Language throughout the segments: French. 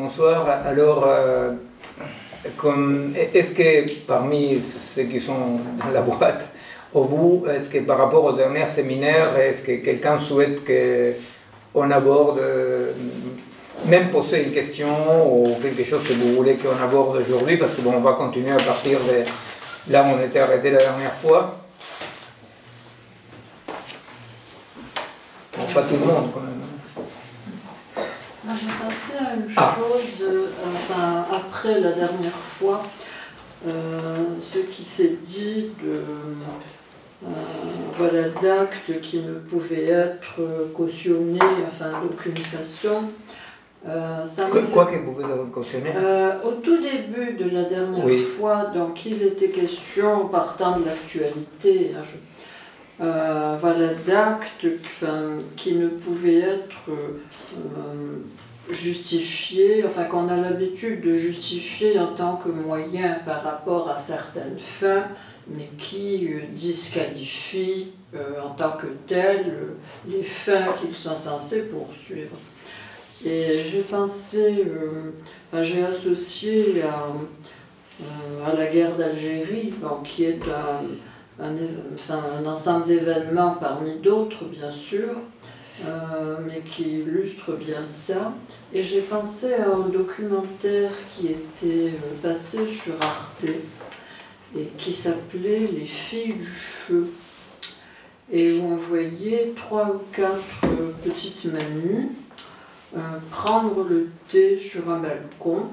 bonsoir. Alors, est-ce que parmi ceux qui sont dans la boîte, vous, est-ce que par rapport au dernier séminaire, est-ce que quelqu'un souhaite qu'on aborde, même poser une question ou quelque chose que vous voulez qu'on aborde aujourd'hui, parce que bon, on va continuer à partir de là où on était arrêté la dernière fois. Bon, pas tout le monde quand même. J'ai pensé à une chose, enfin, après la dernière fois, ce qui s'est dit voilà, d'actes qui ne pouvaient être cautionnés, enfin d'aucune façon. Quoi que vous pouvez cautionner? Au tout début de la dernière fois, donc il était question, partant de l'actualité, voilà, d'actes qui ne pouvaient être justifiés, enfin qu'on a l'habitude de justifier en tant que moyen par rapport à certaines fins, mais qui disqualifient en tant que telles les fins qu'ils sont censés poursuivre. Et j'ai pensé, j'ai associé à la guerre d'Algérie, qui est un ensemble d'événements parmi d'autres, bien sûr, mais qui illustre bien ça. Et j'ai pensé à un documentaire qui était passé sur Arte et qui s'appelait Les filles du feu, et où on voyait 3 ou 4 petites mamies prendre le thé sur un balcon,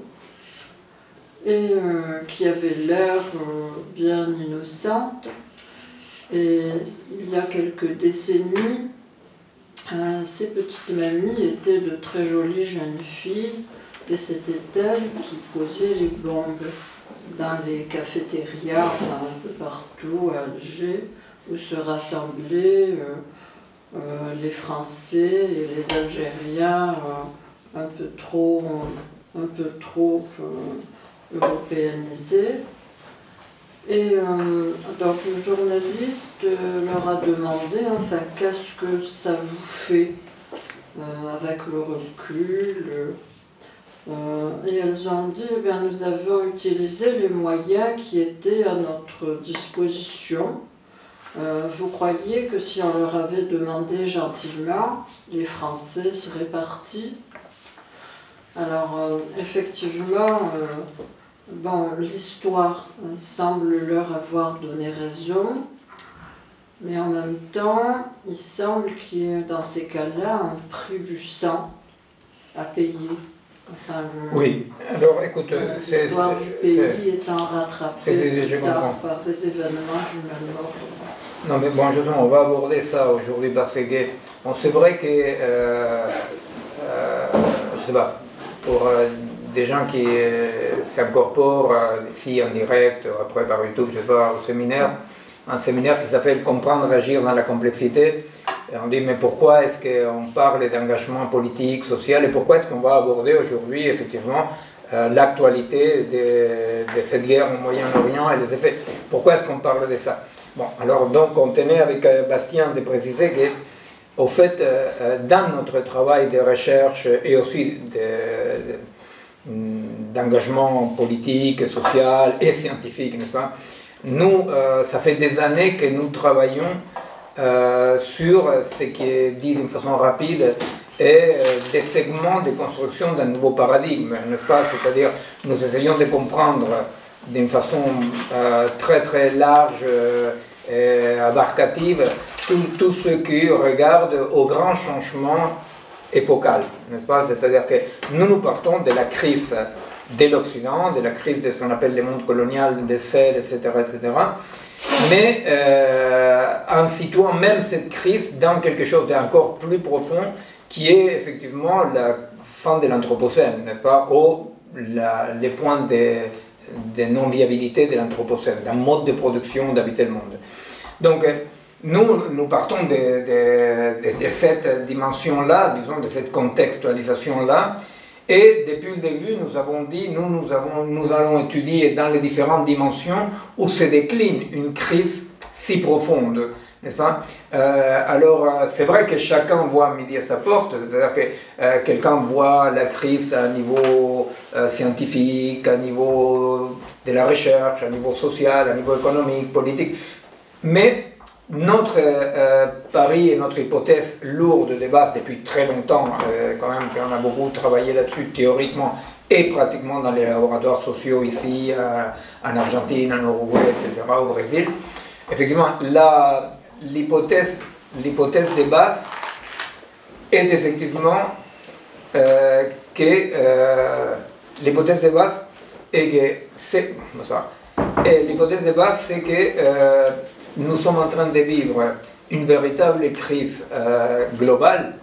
et qui avaient l'air bien innocentes. Et il y a quelques décennies, ces petites mamies étaient de très jolies jeunes filles, et c'était elles qui posaient les bombes dans les cafétérias, un peu partout à Alger, où se rassemblaient les Français et les Algériens un peu trop européanisés. Et donc le journaliste leur a demandé, enfin, qu'est-ce que ça vous fait avec le recul, et elles ont dit, eh bien, nous avons utilisé les moyens qui étaient à notre disposition. Vous croyez que si on leur avait demandé gentiment, les Français seraient partis? Alors, effectivement, bon, l'histoire semble leur avoir donné raison, mais en même temps, il semble qu'il y ait dans ces cas-là un prix du sang à payer. Enfin, oui, alors écoute, l'histoire du pays étant rattrapée par des événements du même ordre. Non mais bon, justement, on va aborder ça aujourd'hui parce que bon, c'est vrai que, je sais pas, pour des gens qui s'incorporent ici en direct, après par YouTube, je sais pas, au séminaire, un séminaire qui s'appelle Comprendre, agir dans la complexité. Et on dit, mais pourquoi est-ce qu'on parle d'engagement politique, social, et pourquoi est-ce qu'on va aborder aujourd'hui, effectivement, l'actualité de cette guerre au Moyen-Orient et les effets? Pourquoi est-ce qu'on parle de ça? Bon, alors donc on tenait avec Bastien de préciser que, au fait, dans notre travail de recherche et aussi d'engagement politique, social et scientifique, n'est-ce pas? Nous, ça fait des années que nous travaillons sur ce qui est dit d'une façon rapide et des segments de construction d'un nouveau paradigme, n'est-ce pas? C'est-à-dire, nous essayons de comprendre d'une façon très très large et abarcative tout ce qui regarde au grand changement épocal, n'est-ce pas? C'est-à-dire que nous partons de la crise de l'Occident, de la crise de ce qu'on appelle le monde colonial, des sels, etc., etc., mais en situant même cette crise dans quelque chose d'encore plus profond, qui est effectivement la fin de l'Anthropocène, n'est-ce pas? Ou les points de non-viabilité de l'Anthropocène, d'un mode de production d'habiter le monde. Donc, nous partons de cette dimension-là, disons, de cette contextualisation-là, et depuis le début, nous avons dit, nous allons étudier dans les différentes dimensions où se décline une crise si profonde n'est-ce pas? Alors, c'est vrai que chacun voit midi à sa porte, c'est-à-dire que quelqu'un voit la crise à un niveau scientifique, à un niveau de la recherche, à un niveau social, à un niveau économique, politique, mais notre pari et notre hypothèse lourde de base depuis très longtemps, quand même, qu'on a beaucoup travaillé là-dessus théoriquement et pratiquement dans les laboratoires sociaux ici, en Argentine, en Uruguay, etc., au Brésil. Effectivement, l'hypothèse de base est effectivement l'hypothèse de base est que c'est l'hypothèse de base, c'est que nous sommes en train de vivre une véritable crise globale,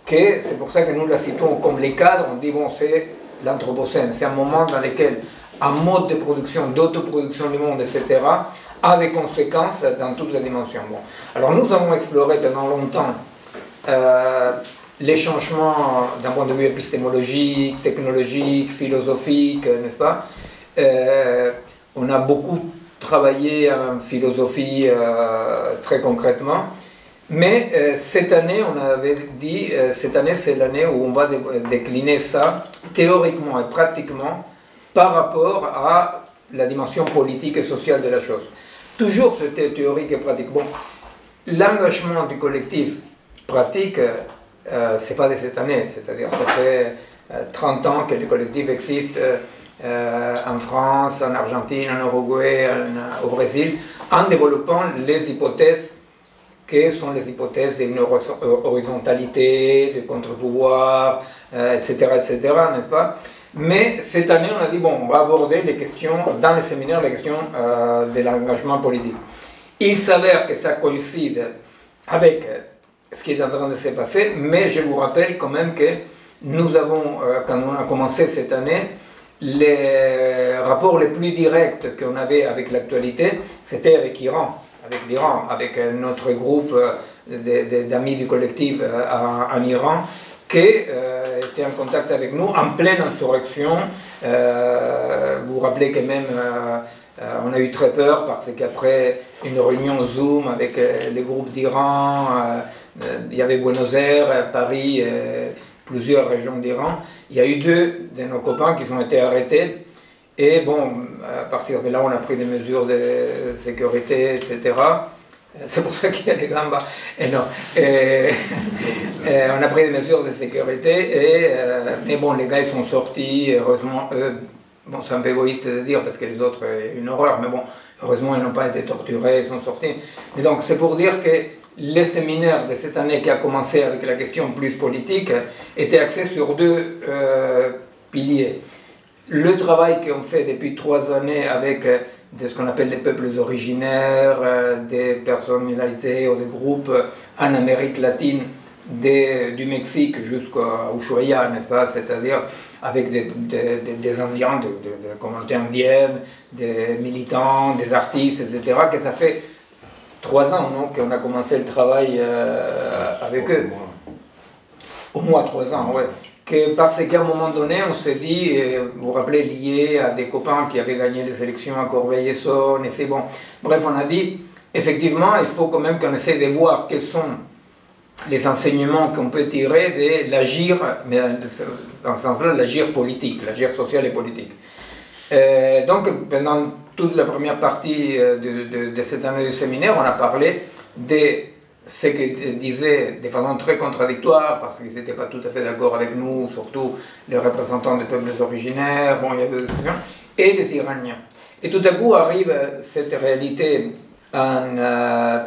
que c'est pour ça que nous la situons comme les cadres. On dit bon, c'est l'Anthropocène, c'est un moment dans lequel un mode de production, d'autoproduction du monde, etc., a des conséquences dans toutes les dimensions. Bon. Alors nous avons exploré pendant longtemps les changements d'un point de vue épistémologique, technologique, philosophique, n'est-ce pas? On a beaucoup travaillé en philosophie très concrètement, mais cette année, on avait dit, cette année c'est l'année où on va décliner ça théoriquement et pratiquement par rapport à la dimension politique et sociale de la chose. Toujours c'était théorique et pratique. Bon, l'engagement du collectif pratique, c'est pas de cette année, c'est-à-dire ça fait 30 ans que le collectif existe en France, en Argentine, en Uruguay, au Brésil, en développant les hypothèses qui sont les hypothèses d'une horizontalité, de contre-pouvoir, etc., n'est-ce pas? Mais cette année, on a dit, bon, on va aborder les questions, dans les séminaires, les questions de l'engagement politique. Il s'avère que ça coïncide avec ce qui est en train de se passer, mais je vous rappelle quand même que nous avons, quand on a commencé cette année, les rapports les plus directs qu'on avait avec l'actualité, c'était avec l'Iran, avec notre groupe d'amis du collectif en Iran, qui était en contact avec nous en pleine insurrection. Vous vous rappelez que même on a eu très peur parce qu'après une réunion Zoom avec les groupes d'Iran, il y avait Buenos Aires, Paris, plusieurs régions d'Iran. Il y a eu 2 de nos copains qui ont été arrêtés. Et bon, à partir de là, on a pris des mesures de sécurité, etc. C'est pour ça qu'il y a les gambas. On a pris des mesures de sécurité, mais bon, les gars, ils sont sortis, heureusement, eux, bon, c'est un peu égoïste de dire, parce que les autres, une horreur, mais bon, heureusement, ils n'ont pas été torturés, ils sont sortis. Mais donc, c'est pour dire que les séminaires de cette année qui a commencé avec la question plus politique étaient axés sur 2 piliers. Le travail qu'on fait depuis 3 années avec de ce qu'on appelle les peuples originaires, des personnes minorités ou des groupes en Amérique latine, du Mexique jusqu'à Ushuaia, n'est-ce pas? C'est-à-dire avec des Indiens, de la communauté indienne, des militants, des artistes, etc., que ça fait 3 ans, non, qu'on a commencé le travail avec eux. Au moins 3 ans, ouais. Parce qu'à un moment donné, on s'est dit, vous vous rappelez, lié à des copains qui avaient gagné des élections à Corbeil-Essonnes, et c'est bon. Bref, on a dit, effectivement, il faut quand même qu'on essaie de voir quels sont les enseignements qu'on peut tirer de l'agir, mais dans ce sens-là, l'agir politique, l'agir social et politique. Donc, pendant toute la première partie de cette année de séminaire, on a parlé de ce que disaient de façon très contradictoire, parce qu'ils n'étaient pas tout à fait d'accord avec nous, surtout les représentants des peuples originaires, bon, il y avait et les Iraniens. Et tout à coup arrive cette réalité en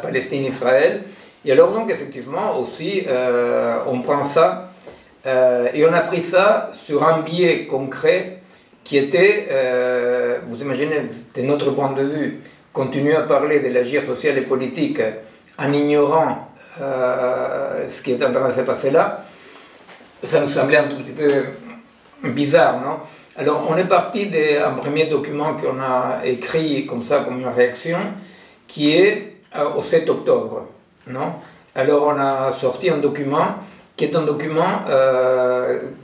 Palestine-Israël, et alors donc effectivement aussi, on prend ça, et on a pris ça sur un biais concret qui était, vous imaginez, de notre point de vue, continuer à parler de l'agir social et politique en ignorant ce qui est en train de se passer là, ça nous semblait un tout petit peu bizarre, non? Alors on est parti d'un premier document qu'on a écrit comme ça, comme une réaction, qui est au 7 octobre, non? Alors on a sorti un document qui est un document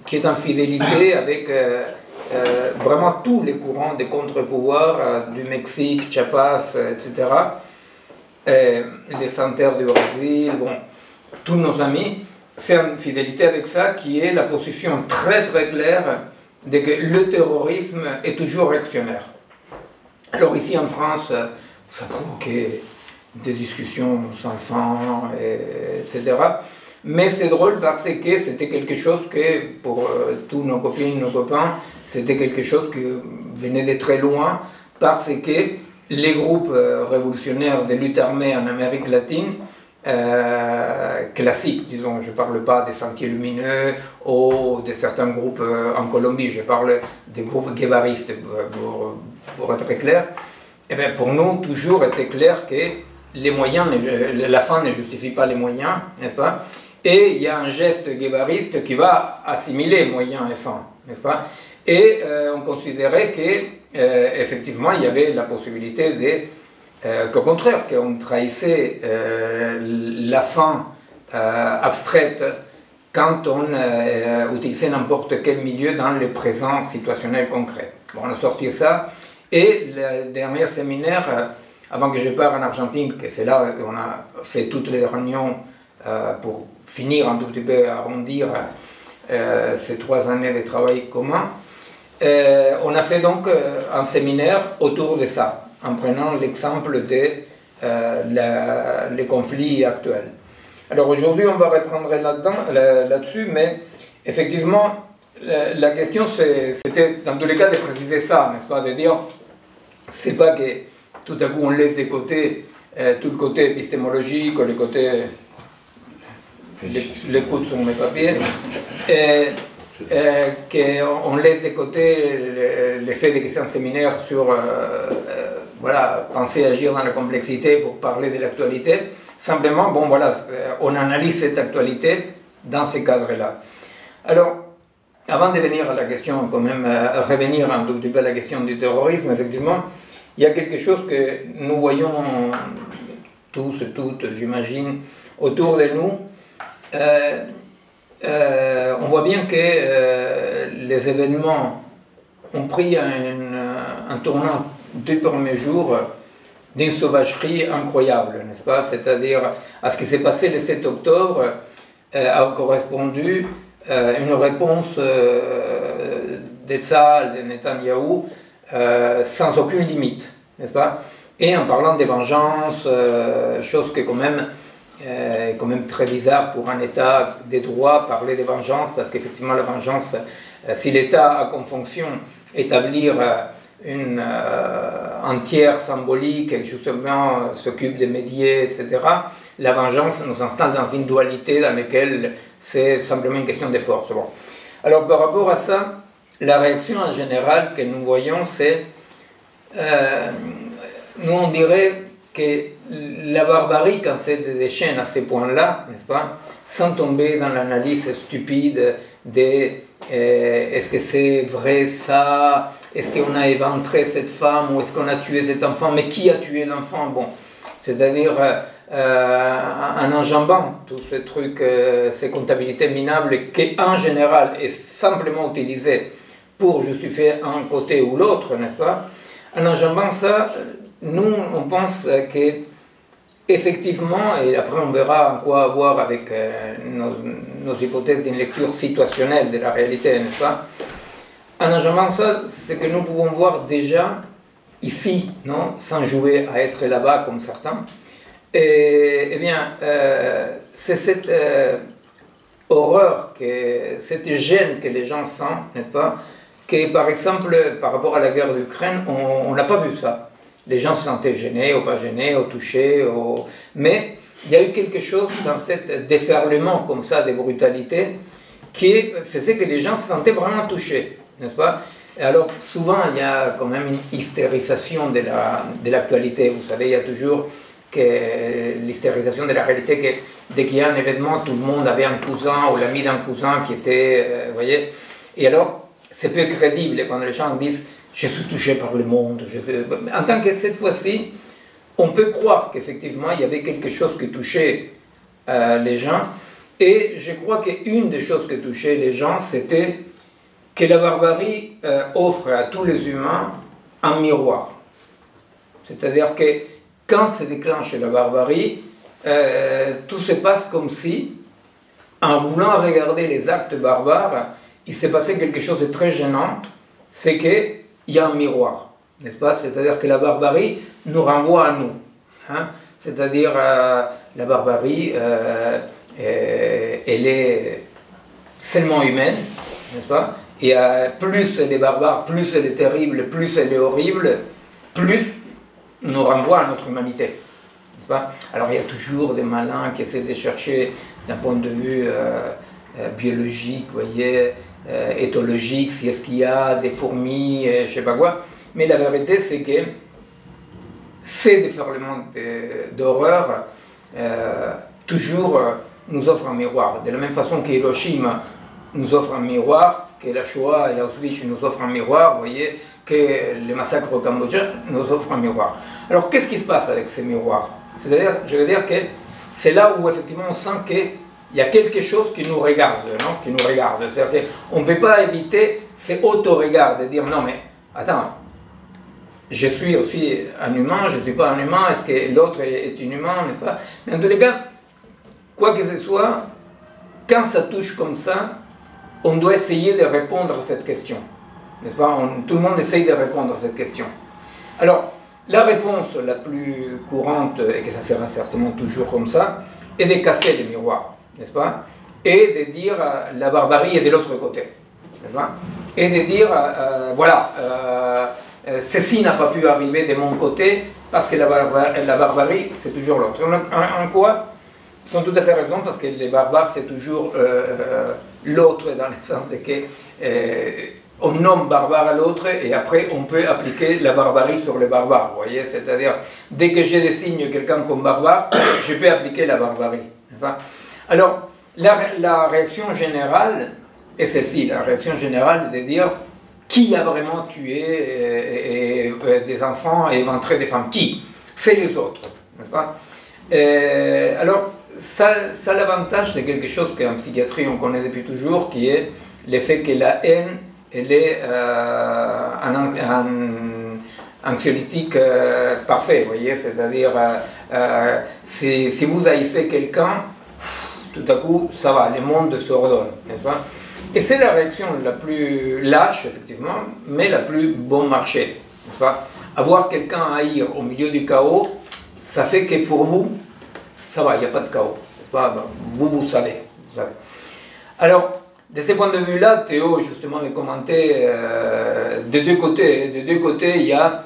qui est en fidélité avec vraiment tous les courants des contre-pouvoirs du Mexique, Chiapas, etc., les Santerre du Brésil, bon, tous nos amis, c'est une fidélité avec ça qui est la position très très claire de que le terrorisme est toujours réactionnaire. Alors ici en France, ça a provoqué des discussions sans fin, etc. Mais c'est drôle parce que c'était quelque chose que, pour tous nos copines, nos copains, c'était quelque chose qui venait de très loin parce que les groupes révolutionnaires de lutte armée en Amérique latine, classiques, disons, je ne parle pas des Sentiers Lumineux ou de certains groupes en Colombie, je parle des groupes guévaristes, pour être clair, et bien pour nous, toujours était clair que les moyens, la fin ne justifie pas les moyens, n'est-ce pas? Et il y a un geste guévariste qui va assimiler moyens et fin, n'est-ce pas? Et on considérait qu'effectivement, il y avait la possibilité qu'au contraire, qu'on trahissait la fin abstraite quand on utilisait n'importe quel milieu dans le présent situationnel concret. Bon, on a sorti ça, et le dernier séminaire, avant que je parte en Argentine, que c'est là qu'on a fait toutes les réunions pour finir un tout petit peu, arrondir ces 3 années de travail commun, on a fait donc un séminaire autour de ça, en prenant l'exemple des conflits actuels. Alors aujourd'hui, on va reprendre là-dessus, mais effectivement, la question, c'était dans tous les cas de préciser ça, n'est-ce pas, de dire, c'est pas que tout à coup on laisse de côté tout le côté épistémologique, le côté... l'écoute sur mes papiers, qu'on laisse de côté le fait que c'est un séminaire sur voilà, penser agir dans la complexité pour parler de l'actualité. Simplement, bon voilà, on analyse cette actualité dans ces cadres-là. Alors, avant de venir à la question, quand même, revenir un tout petit peu à la question du terrorisme, effectivement, il y a quelque chose que nous voyons tous et toutes, j'imagine, autour de nous. On voit bien que les événements ont pris un tournant du premier jour d'une sauvagerie incroyable, n'est-ce pas? C'est-à-dire, à ce qui s'est passé le 7 octobre a correspondu une réponse de Tzahal, de Netanyahou, sans aucune limite, n'est-ce pas? Et en parlant de vengeance, chose que quand même très bizarre pour un État des droits parler de vengeance, parce qu'effectivement la vengeance, si l'État a comme fonction établir un tiers symbolique et justement s'occupe de médier, etc., la vengeance nous installe dans une dualité dans laquelle c'est simplement une question de force. Bon. Alors par rapport à ça, la réaction en général que nous voyons, c'est, nous on dirait que la barbarie, quand c'est des chaînes à ces points-là, n'est-ce pas, sans tomber dans l'analyse stupide de est-ce que c'est vrai ça, est-ce qu'on a éventré cette femme ou est-ce qu'on a tué cet enfant, mais qui a tué l'enfant? Bon, c'est-à-dire en enjambant tous ces trucs, ces comptabilités minables qui en général est simplement utilisée pour justifier un côté ou l'autre, n'est-ce pas? En enjambant ça, nous, on pense que effectivement, et après on verra en quoi avoir avec nos hypothèses d'une lecture situationnelle de la réalité, n'est-ce pas? En enjambant ça, c'est que nous pouvons voir déjà ici, non, sans jouer à être là-bas comme certains, et bien, c'est cette horreur, cette gêne que les gens sentent, n'est-ce pas? Que par exemple, par rapport à la guerre d'Ukraine, on n'a pas vu ça. Les gens se sentaient gênés, ou pas gênés, ou touchés, mais il y a eu quelque chose dans cet déferlement comme ça de brutalité qui faisait que les gens se sentaient vraiment touchés, n'est-ce pas? Et alors souvent il y a quand même une hystérisation de l'actualité, vous savez, il y a toujours l'hystérisation de la réalité que dès qu'il y a un événement, tout le monde avait un cousin ou l'ami d'un cousin qui était, vous voyez, et alors c'est peu crédible quand les gens disent je suis touché par le monde. En tant que cette fois-ci, on peut croire qu'effectivement il y avait quelque chose qui touchait les gens, et je crois qu'une des choses qui touchait les gens, c'était que la barbarie offre à tous les humains un miroir. C'est-à-dire que quand se déclenche la barbarie, tout se passe comme si, en voulant regarder les actes barbares, il s'est passé quelque chose de très gênant, c'est qu'il y a un miroir, n'est-ce pas? C'est-à-dire que la barbarie nous renvoie à nous. Hein? C'est-à-dire, la barbarie, elle est seulement humaine, n'est-ce pas? Et plus elle est barbare, plus elle est terrible, plus elle est horrible, plus nous renvoie à notre humanité, n'est-ce pas? Alors il y a toujours des malins qui essaient de chercher d'un point de vue biologique, vous voyez, éthologique, si est-ce qu'il y a des fourmis, je ne sais pas quoi, mais la vérité c'est que ces déferlements d'horreur toujours nous offrent un miroir, de la même façon qu'Hiroshima nous offre un miroir, que la Shoah et Auschwitz nous offrent un miroir, vous voyez, que les massacres au Cambodge nous offrent un miroir. Alors qu'est-ce qui se passe avec ces miroirs? C'est-à-dire, je veux dire que c'est là où effectivement on sent qu'il y a quelque chose qui nous regarde, non? Qui nous regarde. C'est-à-dire qu'on ne peut pas éviter ces auto-regards, de dire non mais, attends, je suis aussi un humain, je ne suis pas un humain, est-ce que l'autre est un humain, n'est-ce pas? Mais en tous les cas, quoi que ce soit, quand ça touche comme ça, on doit essayer de répondre à cette question. N'est-ce pas? Tout le monde essaye de répondre à cette question. Alors, la réponse la plus courante, et que ça sera certainement toujours comme ça, est de casser les miroirs, n'est-ce pas? Et de dire la barbarie est de l'autre côté, n'est-ce pas? Et de dire, voilà, ceci n'a pas pu arriver de mon côté, parce que la barbarie, c'est toujours l'autre. En quoi? Ils ont tout à fait raison, parce que les barbares, c'est toujours l'autre, dans le sens de que on nomme barbare à l'autre, et après on peut appliquer la barbarie sur les barbares, vous voyez, c'est-à-dire, dès que je désigne quelqu'un comme barbare, je peux appliquer la barbarie. Alors, la réaction générale est celle-ci, la réaction générale de dire qui a vraiment tué des enfants et éventré des femmes? Qui? C'est les autres, n'est-ce pas? Alors, ça a l'avantage de quelque chose qu'en psychiatrie on connaît depuis toujours, qui est le fait que la haine, elle est un anxiolytique parfait, vous voyez, c'est-à-dire si vous haïssez quelqu'un, tout à coup, ça va, le monde s'ordonne, n'est-ce pas? Et c'est la réaction la plus lâche, effectivement, mais la plus bon marché, n'est-ce pas? Avoir quelqu'un à haïr au milieu du chaos, ça fait que pour vous, ça va, il n'y a pas de chaos. Vous savez. Alors, de ce point de vue-là, Théo, justement, me commentait de deux côtés. De deux côtés, il y a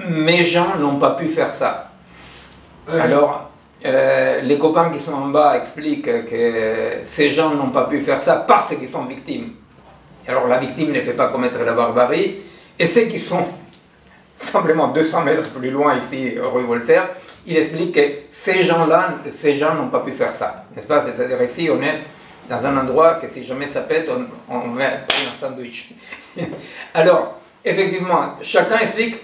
mes gens n'ont pas pu faire ça. Alors, les copains qui sont en bas expliquent que ces gens n'ont pas pu faire ça parce qu'ils sont victimes. Alors, la victime ne peut pas commettre la barbarie. Et ceux qui sont simplement 200 mètres plus loin, ici, rue Voltaire, il explique que ces gens-là, ces gens n'ont pas pu faire ça, n'est-ce pas? C'est-à-dire ici, on est dans un endroit que si jamais ça pète, on met un sandwich. Alors, effectivement, chacun explique,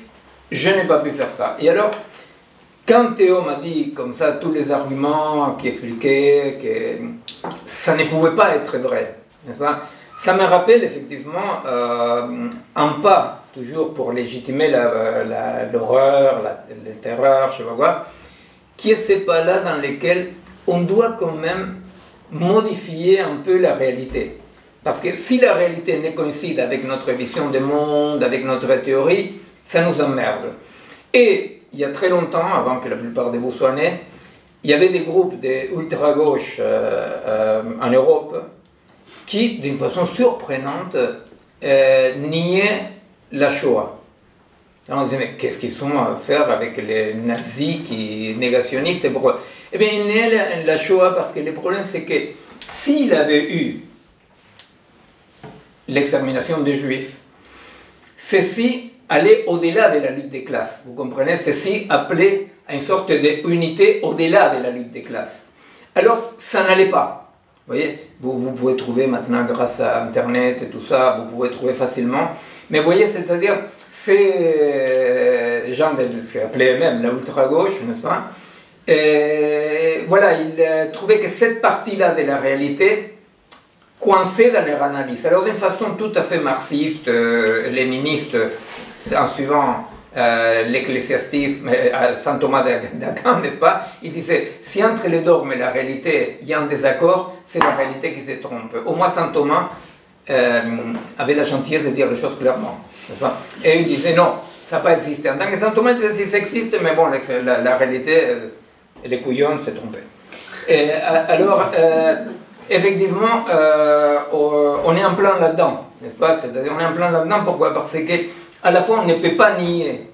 je n'ai pas pu faire ça. Et alors, quand Théo m'a dit comme ça tous les arguments qui expliquaient que ça ne pouvait pas être vrai, n'est-ce pas? Ça me rappelle effectivement un pas, toujours pour légitimer l'horreur, la terreur, je sais pas quoi, qui est ces pas-là dans lesquels on doit quand même modifier un peu la réalité. Parce que si la réalité ne coïncide avec notre vision du monde, avec notre théorie, ça nous emmerde. Et il y a très longtemps, avant que la plupart de vous soient nés, il y avait des groupes d'ultra-gauche en Europe qui, d'une façon surprenante, niaient la Shoah. Alors on disait, mais qu'est-ce qu'ils sont à faire avec les nazis qui négationnistes et pourquoi? Eh bien, ils niaient la Shoah parce que le problème, c'est que s'il avait eu l'extermination des Juifs, ceci allait au-delà de la lutte des classes. Vous comprenez? Ceci appelait à une sorte d'unité au-delà de la lutte des classes. Alors, ça n'allait pas. Vous voyez, vous pouvez trouver maintenant, grâce à Internet et tout ça, vous pouvez trouver facilement. Mais vous voyez, c'est-à-dire, ces gens de ce qu'ils appelaient eux-mêmes la ultra-gauche, n'est-ce pas? Et voilà, ils trouvaient que cette partie-là de la réalité coincée dans leur analyse. Alors, d'une façon tout à fait marxiste, léniniste, en suivant l'ecclésiastisme, Saint Thomas d'Aquin, n'est-ce pas? Il disait, si entre le dogme et la réalité, il y a un désaccord, c'est la réalité qui se trompe. Au moins, Saint Thomas avait la gentillesse de dire les choses clairement, n'est-ce pas? Et il disait, non, ça n'a pas existé. En tant que Saint Thomas, il disait, ça existe, mais bon, la réalité, les couillons s'est trompé. Et, alors, effectivement, on est en plein là-dedans, n'est-ce pas? C'est-à-dire, on est en plein là-dedans, pourquoi? Parce que, à la fois, on ne peut pas nier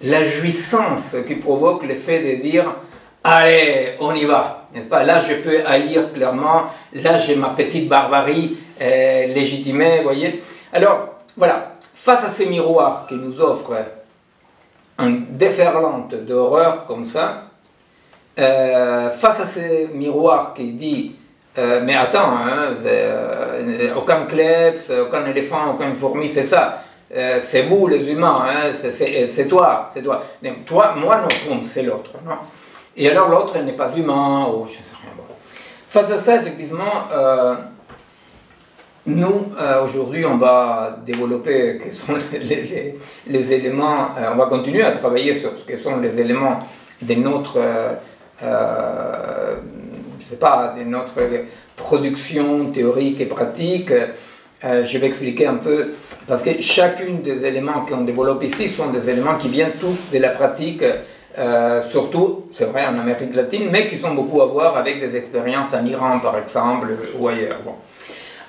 la jouissance qui provoque le fait de dire « Allez, on y va », n'est-ce pas? Là, je peux haïr clairement, là, j'ai ma petite barbarie légitimée, vous voyez? Alors, voilà, face à ces miroirs qui nous offrent une déferlante d'horreur comme ça, face à ces miroirs qui dit mais attends, hein, aucun kleps, aucun éléphant, aucune fourmi fait ça. C'est vous les humains, hein, c'est toi, c'est toi. Mais toi, moi non, c'est l'autre. Et alors l'autre n'est pas humain, ou je sais rien. Bon. Face à ça, effectivement, nous, aujourd'hui, on va développer quels sont les éléments, on va continuer à travailler sur ce que sont les éléments de notre... je sais pas, de notre production théorique et pratique. Je vais expliquer un peu, parce que chacun des éléments qu'on développe ici sont des éléments qui viennent tous de la pratique, surtout, c'est vrai, en Amérique latine, mais qui ont beaucoup à voir avec des expériences en Iran, par exemple, ou ailleurs. Bon.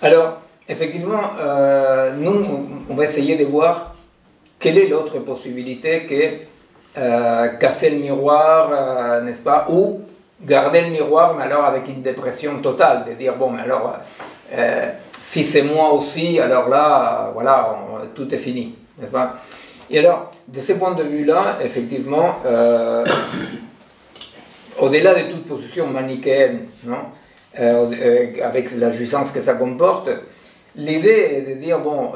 Alors, effectivement, nous, on va essayer de voir quelle est l'autre possibilité que casser le miroir, n'est-ce pas, ou garder le miroir, mais alors avec une dépression totale, de dire, bon, mais alors, si c'est moi aussi, alors là, voilà, tout est fini, n'est-ce pas? Et alors, de ce point de vue-là, effectivement, au-delà de toute position manichéenne, non, avec la jouissance que ça comporte, l'idée est de dire, bon,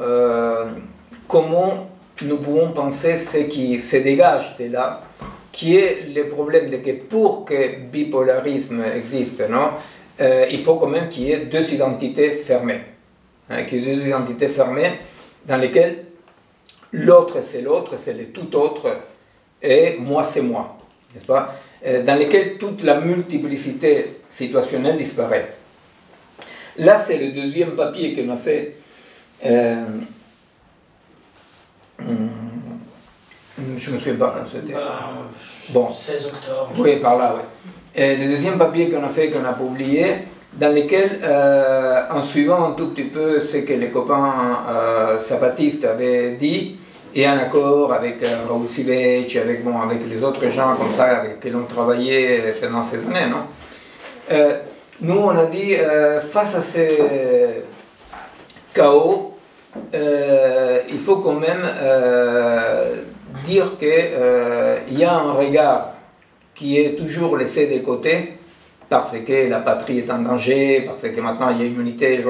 comment nous pouvons penser ce qui se dégage de là, qui est le problème de que pour que bipolarisme existe, non, il faut quand même qu'il y ait deux identités fermées. Hein, qu'il y ait deux identités fermées dans lesquelles l'autre c'est le tout autre, et moi c'est moi, n'est-ce pas? Dans lesquelles toute la multiplicité situationnelle disparaît. Là, c'est le deuxième papier qu'on a fait. Je ne me souviens pas quand c'était. Bon. 16 octobre. Oui, par là, oui. Le deuxième papier qu'on a fait, qu'on a publié, dans lequel, en suivant un tout petit peu ce que les copains zapatistes avaient dit, et en accord avec Raoul Sivec, avec les autres gens comme ça, avec qui l'ont travaillé pendant ces années, non? Nous, on a dit, face à ces chaos, il faut quand même dire qu'il y a un regard qui est toujours laissé de côté parce que la patrie est en danger, parce que maintenant il y a une unité,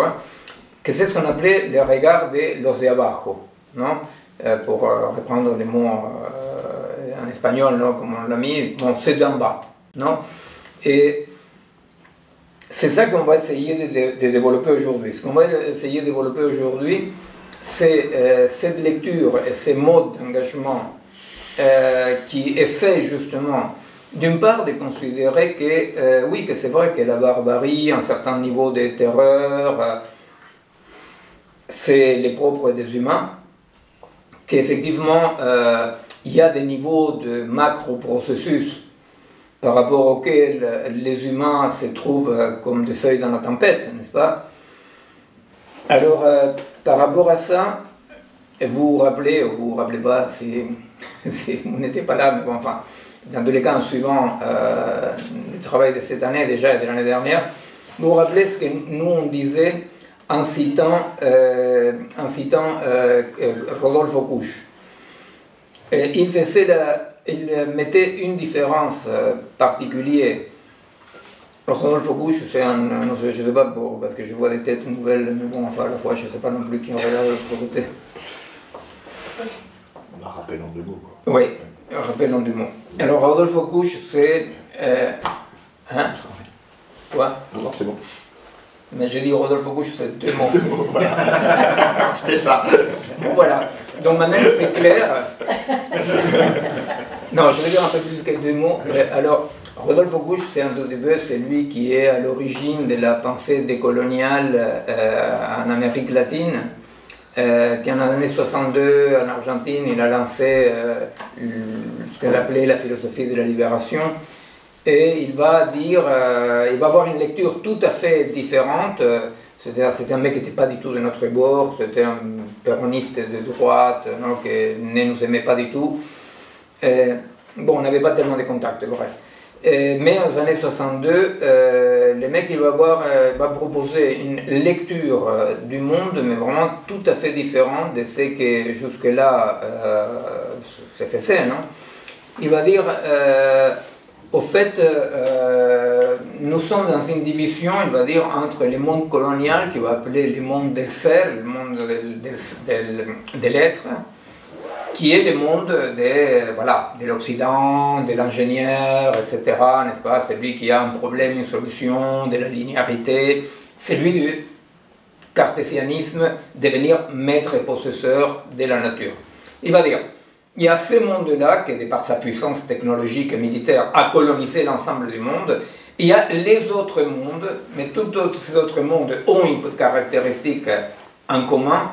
que c'est ce qu'on appelait le regard de los de abajo, non? Pour reprendre les mots en espagnol, non? Comme on l'a mis, bon, c'est d'en bas, non? Et c'est ça qu'on va essayer de développer aujourd'hui. Ce qu'on va essayer de développer aujourd'hui, c'est cette lecture et ces modes d'engagement qui essaient justement, d'une part, de considérer que, oui, que c'est vrai que la barbarie, un certain niveau de terreur, c'est le propre des humains, qu'effectivement, il y a des niveaux de macro-processus par rapport auxquels les humains se trouvent comme des feuilles dans la tempête, n'est-ce pas? Alors, par rapport à ça, vous vous rappelez, ou vous vous rappelez pas, si vous n'étiez pas là, mais bon, enfin, dans tous les cas, en suivant le travail de cette année déjà et de l'année dernière, vous vous rappelez ce que nous on disait en citant Rodolfo Kusch. Il mettait une différence particulière. Rodolfo Kusch, c'est je ne sais pas, parce que je vois des têtes nouvelles, mais bon, enfin, à la fois, je ne sais pas non plus qui on regarde de l'autre côté. On a rappel en deux mots, quoi. Oui, rappel en deux mots. Alors, Rodolfo Kusch, c'est... hein? Quoi? Non, c'est bon. Mais j'ai dit Rodolfo Kusch, c'est deux mots. C'est bon, voilà. C'était ça. Voilà. Donc maintenant c'est clair. Non, je vais dire un peu plus que 2 mots. Alors, Rodolfo Busch, c'est lui qui est à l'origine de la pensée décoloniale en Amérique latine, qui en années 62 en Argentine, il a lancé ce qu'il appelait la philosophie de la libération. Et il va dire, il va avoir une lecture tout à fait différente. C'était un mec qui n'était pas du tout de notre bord, c'était un péroniste de droite, non, qui ne nous aimait pas du tout. Bon, on n'avait pas tellement de contacts, bref. Mais aux années 62, le mec il va proposer une lecture du monde, mais vraiment tout à fait différente de ce que jusque-là se faisait. Non, il va dire, au fait, nous sommes dans une division, il va dire, entre le monde colonial, qu'il va appeler le monde del ser, le monde de l'être, qui est le monde de l'Occident, de l'ingénieur, etc., n'est-ce pas? C'est lui qui a un problème, une solution, de la linéarité, celui du cartésianisme, devenir maître et possesseur de la nature. Il va dire, il y a ce monde-là qui, de par sa puissance technologique et militaire, a colonisé l'ensemble du monde. Il y a les autres mondes, mais tous ces autres mondes ont une caractéristique en commun.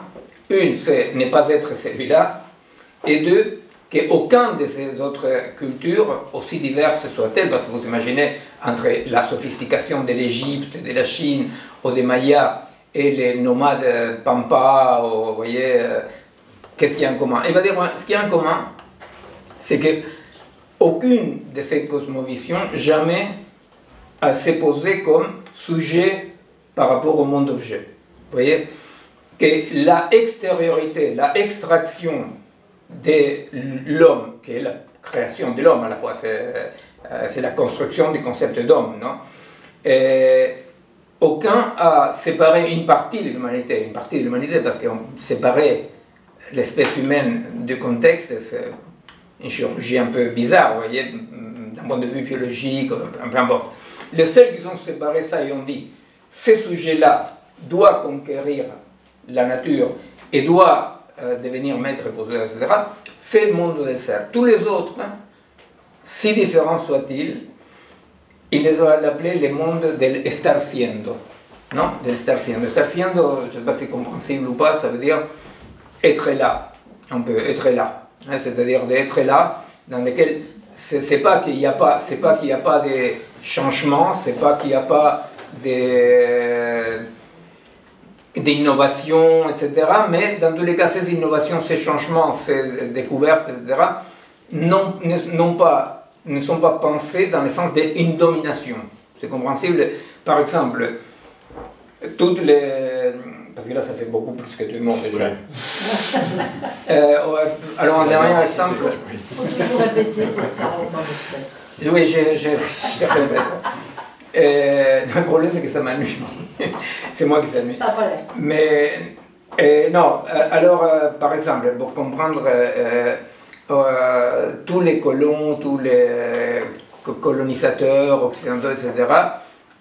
Une, c'est ne pas être celui-là. Et 2, qu'aucune de ces autres cultures, aussi diverses soient-elles, parce que vous imaginez, entre la sophistication de l'Égypte, de la Chine, ou des Mayas, et les nomades Pampa, vous voyez, qu'est-ce qu'il y a en commun? Il va dire, ce qu'il y a en commun, c'est qu'aucune de ces cosmovisions jamais à se poser comme sujet par rapport au monde objet. Vous voyez que la extériorité, la extraction de l'homme, qui est la création de l'homme à la fois, c'est la construction du concept d'homme, non? Et aucun a séparé une partie de l'humanité parce qu'on séparait l'espèce humaine du contexte, c'est une chirurgie un peu bizarre, vous voyez, d'un point de vue biologique, peu importe. Les seuls qui ont séparé ça et ont dit, ce sujet-là doit conquérir la nature et doit devenir maître et possesseur, etc., c'est le monde del ser. Tous les autres, si différents soient-ils, ils les ont appelés le monde del estar siendo. Non, del estar siendo. Estar siendo, je ne sais pas si c'est compréhensible ou pas, ça veut dire être là. On peut être là. C'est-à-dire d'être là, dans lequel c'est pas qu'il n'y a pas, c'est pas qu'il n'y a pas de changements, c'est pas qu'il n'y a pas d'innovation, etc. Mais dans tous les cas, ces innovations, ces changements, ces découvertes, etc., ne sont pas pensées dans le sens d'une domination. C'est compréhensible. Par exemple, toutes les... Parce que là, ça fait beaucoup plus que 2 mots déjà. Alors, un dernier exemple... Il faut toujours répéter pour que ça rentre dans notre tête. Oui, je répète. Le problème, c'est que ça m'ennuie. C'est moi qui s'ennuie. Ça n'a pas l'air. Mais, non, alors, par exemple, pour comprendre tous les colons, tous les colonisateurs occidentaux, etc.,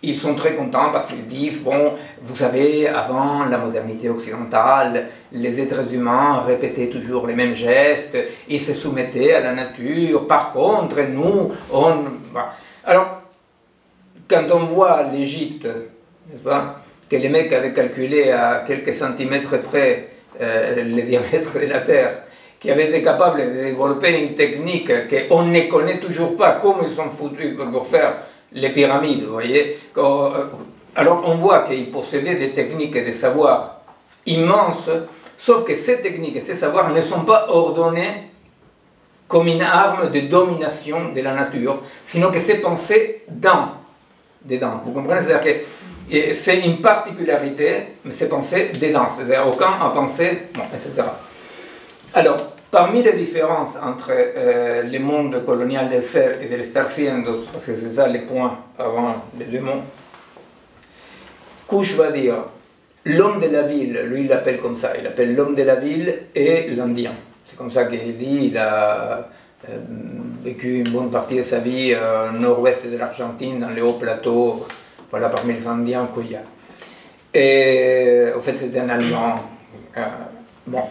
ils sont très contents parce qu'ils disent, bon, vous savez, avant la modernité occidentale, les êtres humains répétaient toujours les mêmes gestes, ils se soumettaient à la nature, par contre, nous, on... Alors, quand on voit l'Égypte, n'est-ce pas, que les mecs avaient calculé à quelques centimètres près le diamètre de la Terre, qui avaient été capables de développer une technique qu'on ne connaît toujours pas, comment ils sont foutus pour faire les pyramides, vous voyez. Alors on voit qu'ils possédaient des techniques et des savoirs immenses, sauf que ces techniques et ces savoirs ne sont pas ordonnés comme une arme de domination de la nature, sinon que c'est pensé dedans. Vous comprenez? C'est-à-dire que c'est une particularité, mais c'est pensé dedans. C'est-à-dire aucun a pensé, bon, etc. Alors, parmi les différences entre le monde colonial del ser et de l'estar siendo, parce que c'est ça les points avant les 2 mots, Busch va dire l'homme de la ville, lui il l'appelle comme ça, il appelle l'homme de la ville et l'Indien. C'est comme ça qu'il dit, il a vécu une bonne partie de sa vie au nord-ouest de l'Argentine, dans les hauts plateaux, voilà, parmi les Indiens qu'il y a. Et en fait, c'était un Allemand. Bon.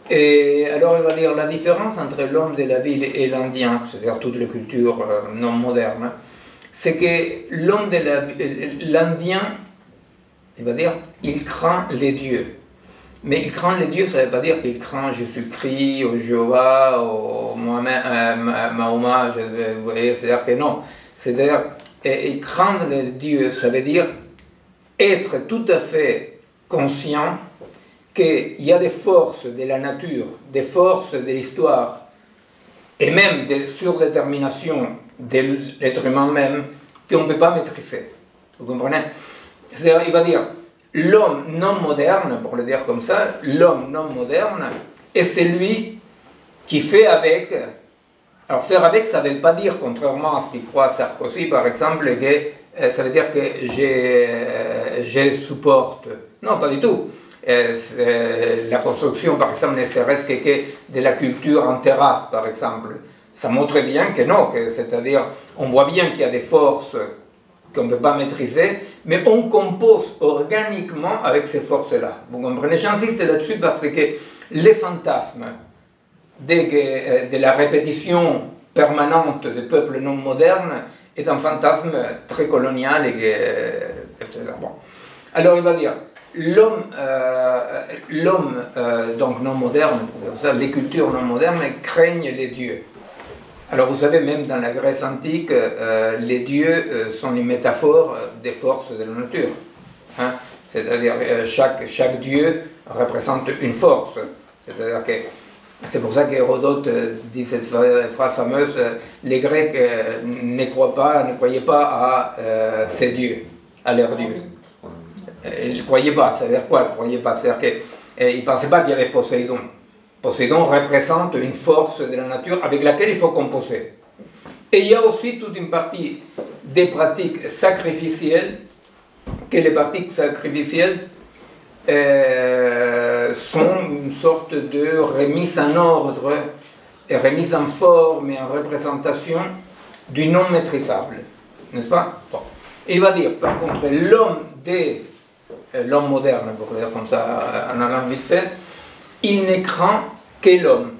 Et alors, il va dire la différence entre l'homme de la ville et l'Indien, c'est-à-dire toutes les cultures non modernes, c'est que l'homme de l'Indien, il va dire, il craint les dieux. Mais il craint les dieux, ça ne veut pas dire qu'il craint Jésus-Christ, ou Jéhovah, ou Mahoma, vous voyez, c'est-à-dire que non. C'est-à-dire, il craint les dieux, ça veut dire être tout à fait conscient qu'il y a des forces de la nature, des forces de l'histoire, et même des surdéterminations de l'être humain même, qu'on ne peut pas maîtriser. Vous comprenez? C'est-à-dire, il va dire, l'homme non moderne, pour le dire comme ça, l'homme non moderne est celui qui fait avec. Alors faire avec, ça ne veut pas dire, contrairement à ce qu'il croit Sarkozy par exemple, que ça veut dire que je supporte. Non, pas du tout. La construction, par exemple, ne serait-ce que de la culture en terrasse, par exemple. Ça montre bien que non, c'est-à-dire, on voit bien qu'il y a des forces qu'on ne peut pas maîtriser, mais on compose organiquement avec ces forces-là. Vous comprenez? J'insiste là-dessus parce que les fantasmes de la répétition permanente des peuples non modernes est un fantasme très colonial etc. Bon. Alors il va dire, l'homme donc non moderne, les cultures non modernes craignent les dieux. Alors vous savez, même dans la Grèce antique, les dieux sont les métaphores des forces de la nature. Hein? C'est-à-dire chaque dieu représente une force. C'est-à-dire que c'est pour ça qu'Hérodote dit cette phrase fameuse, les Grecs ne croyaient pas à ces dieux, à leurs dieux. Ils ne croyaient pas, c'est-à-dire quoi? Ils ne croyaient pas, c'est-à-dire qu'ils ne pensaient pas qu'il y avait Poséidon. Poséidon représente une force de la nature avec laquelle il faut composer. Et il y a aussi toute une partie des pratiques sacrificielles, que les pratiques sacrificielles sont une sorte de remise en ordre, remise en forme et en représentation du non maîtrisable. N'est-ce pas? Bon. Il va dire, par contre, l'homme moderne, pour le dire comme ça, en allant vite fait, il ne craint que l'homme.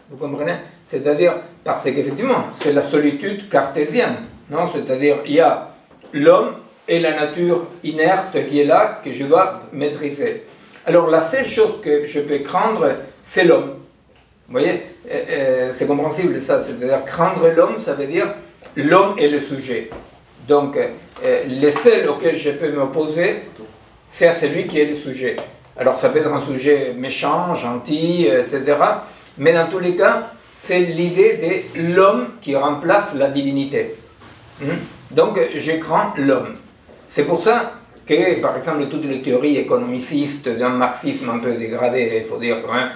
Vous comprenez? C'est-à-dire, parce qu'effectivement, c'est la solitude cartésienne. Non? C'est-à-dire, il y a l'homme et la nature inerte qui est là, que je dois maîtriser. Alors, la seule chose que je peux craindre, c'est l'homme. Vous voyez? C'est compréhensible ça. C'est-à-dire, craindre l'homme, ça veut dire l'homme est le sujet. Donc, le seul auquel je peux m'opposer, c'est à celui qui est le sujet. Alors ça peut être un sujet méchant, gentil, etc. Mais dans tous les cas, c'est l'idée de l'homme qui remplace la divinité. Donc je crains l'homme. C'est pour ça que, par exemple, toutes les théories économicistes d'un marxisme un peu dégradé, il faut dire quand même,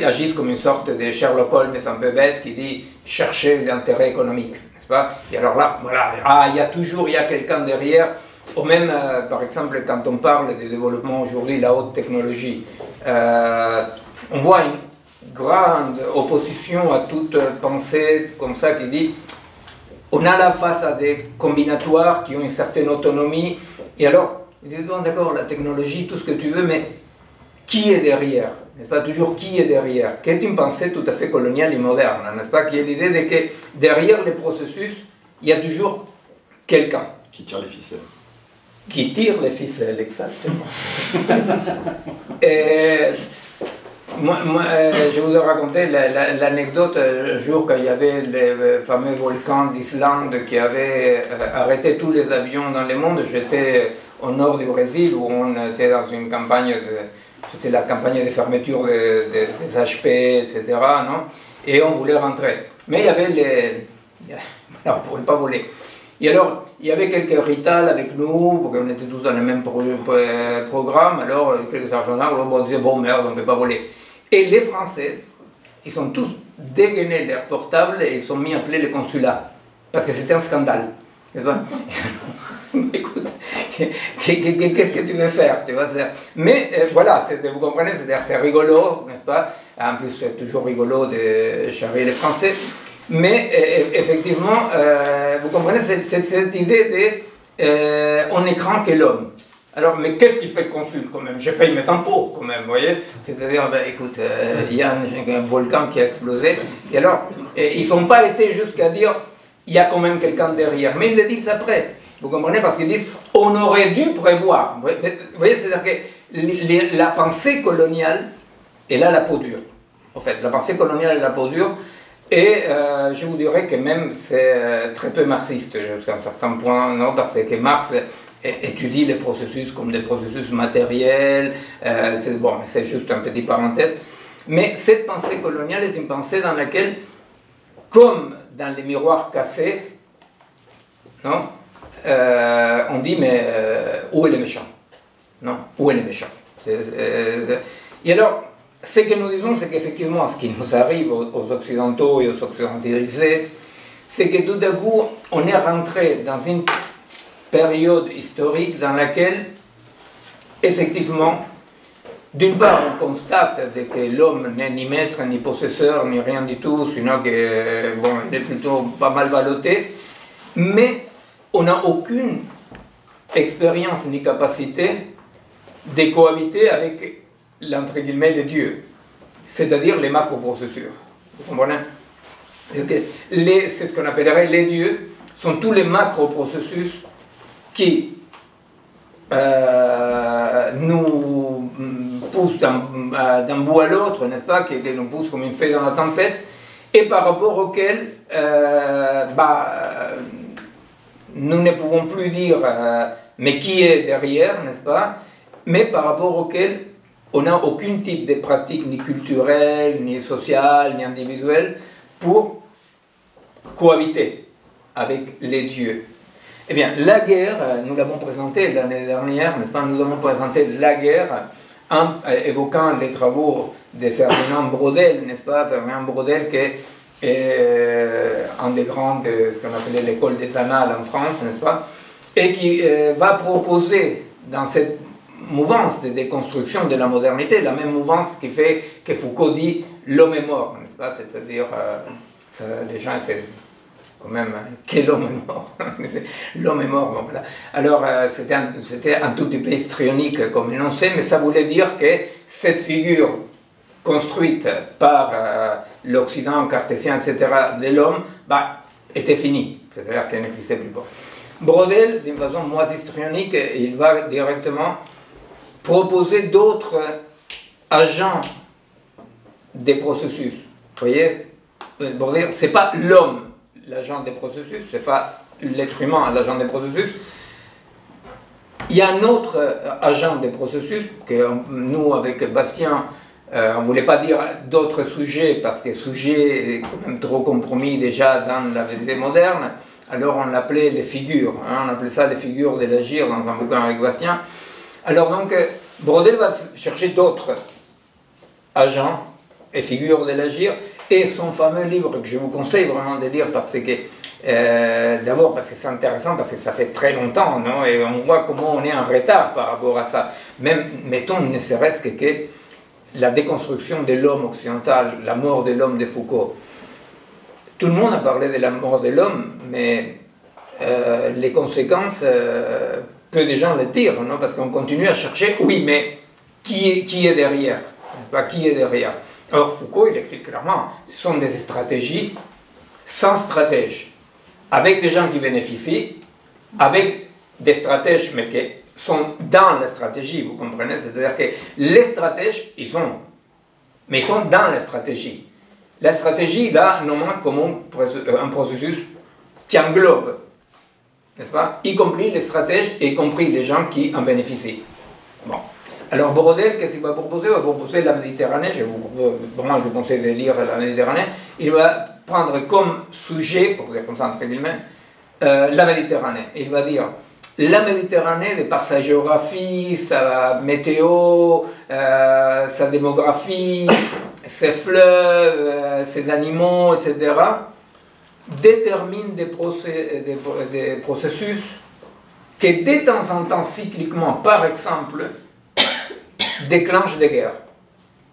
agissent comme une sorte de Sherlock Holmes un peu bête qui dit chercher l'intérêt économique. N'est-ce pas? Et alors là, voilà, il y a quelqu'un derrière. Ou même, par exemple, quand on parle du développement aujourd'hui, la haute technologie, on voit une grande opposition à toute pensée comme ça qui dit on a la face à des combinatoires qui ont une certaine autonomie, et alors, ils disent bon, d'accord, la technologie, tout ce que tu veux, mais qui est derrière? N'est-ce pas? Toujours qui est derrière? Qui est une pensée tout à fait coloniale et moderne, n'est-ce pas? Qui est l'idée de que derrière les processus, il y a toujours quelqu'un. Qui tire les ficelles. Qui tire les ficelles, exactement. Et je vous ai raconté l'anecdote un jour quand il y avait le fameux volcan d'Islande qui avait arrêté tous les avions dans le monde. J'étais au nord du Brésil où on était dans une campagne, c'était la campagne de fermeture des HP, etc. Non? Et on voulait rentrer. Mais il y avait on ne pouvait pas voler. Et alors, il y avait quelques ritals avec nous, parce qu'on était tous dans le même programme, alors quelques argentards, on disait, bon merde, on ne peut pas voler. Et les Français, ils sont tous dégainés leurs portables et ils sont mis à appeler le consulat, parce que c'était un scandale. Écoute, qu'est-ce que tu veux faire, tu vois? Mais voilà, vous comprenez, c'est rigolo, n'est-ce pas? En plus, c'est toujours rigolo de charrier les Français. Mais effectivement, vous comprenez, cette idée de on ne craint que l'homme. Alors, mais qu'est-ce qu'il fait le consul quand même? Je paye mes impôts quand même, vous voyez? C'est-à-dire, ben, écoute, il y a un volcan qui a explosé, et alors, ils n'ont pas été jusqu'à dire, il y a quand même quelqu'un derrière, mais ils le disent après, vous comprenez? Parce qu'ils disent, on aurait dû prévoir. Vous voyez, c'est-à-dire que la pensée coloniale, elle a la peau dure. En fait, la pensée coloniale a la peau dure, et je vous dirais que même c'est très peu marxiste jusqu'à un certain point, non? Parce que Marx étudie les processus comme des processus matériels, bon, c'est juste un petit parenthèse, mais cette pensée coloniale est une pensée dans laquelle, comme dans les miroirs cassés, non? On dit, mais où est le méchant? Non, où est le méchant? Et alors, ce que nous disons, c'est qu'effectivement, ce qui nous arrive aux Occidentaux et aux Occidentalisés, c'est que tout à coup, on est rentré dans une période historique dans laquelle, effectivement, d'une part, on constate que l'homme n'est ni maître, ni possesseur, ni rien du tout, sinon que, bon, il est plutôt pas mal ballotté, mais on n'a aucune expérience ni capacité de cohabiter avec, l'entre guillemets, les dieux, c'est-à-dire les macroprocessus. Vous comprenez? C'est ce qu'on appellerait les dieux, sont tous les macroprocessus qui nous poussent d'un bout à l'autre, n'est-ce pas, qui nous poussent comme une feuille dans la tempête, et par rapport auxquels nous ne pouvons plus dire mais qui est derrière, n'est-ce pas, mais par rapport auxquels on n'a aucun type de pratique ni culturelle, ni sociale, ni individuelle pour cohabiter avec les dieux. Eh bien, la guerre, nous l'avons présentée l'année dernière, n'est-ce pas? Nous avons présenté la guerre en évoquant les travaux de Ferdinand Braudel, n'est-ce pas? Ferdinand Braudel qui est un des grands de ce qu'on appelait l'école des annales en France, n'est-ce pas? Et qui va proposer dans cette mouvance de déconstruction de la modernité, la même mouvance qui fait que Foucault dit l'homme est mort, n'est-ce pas? C'est-à-dire, les gens étaient quand même, quel homme est mort? L'homme est mort, bon, voilà. Alors, c'était un tout petit peu histrionique comme énoncé, mais ça voulait dire que cette figure construite par l'Occident cartésien, etc., de l'homme, était finie, c'est-à-dire qu'elle n'existait plus. Bon. Braudel, d'une façon moins histrionique, il va directement proposer d'autres agents des processus. Vous voyez, Braudel, c'est pas l'homme l'agent des processus, c'est pas l'être humain l'agent des processus. Il y a un autre agent des processus que nous, avec Bastien, on ne voulait pas dire d'autres sujets parce que sujet est quand même trop compromis déjà dans la vérité moderne. Alors on l'appelait les figures, hein, on appelait ça les figures de l'agir dans un bouquin avec Bastien. Alors donc, Braudel va chercher d'autres agents et figures de l'agir, et son fameux livre que je vous conseille vraiment de lire parce que, d'abord parce que c'est intéressant, parce que ça fait très longtemps, non? Et on voit comment on est en retard par rapport à ça. Même, mettons, ne serait-ce que la déconstruction de l'homme occidental, la mort de l'homme de Foucault. Tout le monde a parlé de la mort de l'homme, mais les conséquences, peu de gens les tirent, non? Parce qu'on continue à chercher, oui, mais qui est derrière? Qui est derrière? Alors Foucault, il explique clairement, ce sont des stratégies sans stratège, avec des gens qui bénéficient, avec des stratèges, mais qui sont dans la stratégie, vous comprenez? C'est-à-dire que les stratèges, ils sont dans la stratégie. La stratégie, là, normalement, comme un processus qui englobe, n'est-ce pas? Y compris les stratèges, y compris les gens qui en bénéficient. Bon. Alors Braudel, qu'est-ce qu'il va proposer? Il va proposer la Méditerranée, je vous conseille de lire la Méditerranée. Il va prendre comme sujet, pour dire comme ça entre guillemets, la Méditerranée. Il va dire, la Méditerranée, de par sa géographie, sa météo, sa démographie, ses fleuves, ses animaux, etc., détermine des processus qui, de temps en temps, cycliquement, par exemple, déclenchent des guerres.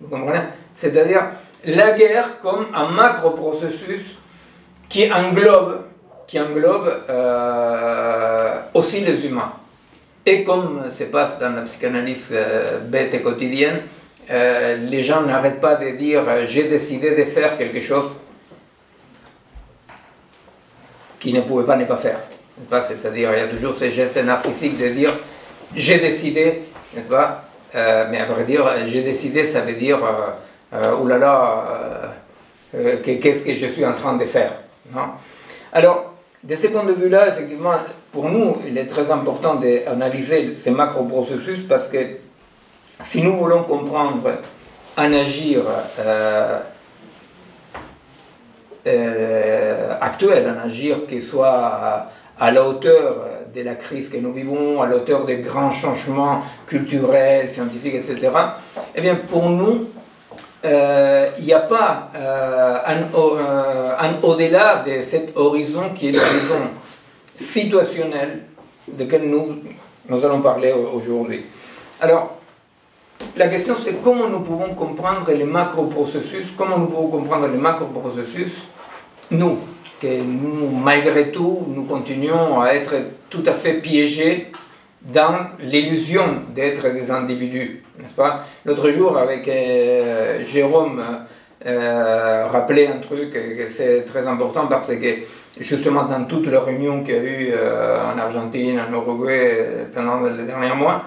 Vous comprenez? C'est-à-dire la guerre comme un macro-processus qui englobe aussi les humains. Et comme se passe dans la psychanalyse bête et quotidienne, les gens n'arrêtent pas de dire j'ai décidé de faire quelque chose qu'ils ne pouvaient pas ne pas faire. C'est-à-dire, il y a toujours ce geste narcissique de dire j'ai décidé, n'est-ce pas? Mais à vrai dire, j'ai décidé, ça veut dire oulala, qu'est-ce que je suis en train de faire, non? Alors, de ce point de vue-là, effectivement, pour nous, il est très important d'analyser ces macro-processus parce que si nous voulons comprendre un agir actuel, un agir qui soit à la hauteur de la crise que nous vivons, à la hauteur des grands changements culturels, scientifiques, etc., eh bien, pour nous, il n'y a pas un au-delà de cet horizon qui est l'horizon situationnel duquel nous allons parler aujourd'hui. Alors, la question c'est comment nous pouvons comprendre les macro-processus, comment nous pouvons comprendre les macro-processus, nous, que nous, malgré tout, nous continuons à être tout à fait piégés dans l'illusion d'être des individus, n'est-ce pas? L'autre jour, avec Jérôme, rappelait un truc que c'est très important parce que justement dans toutes les réunions qu'il y a eu en Argentine, en Uruguay pendant les derniers mois,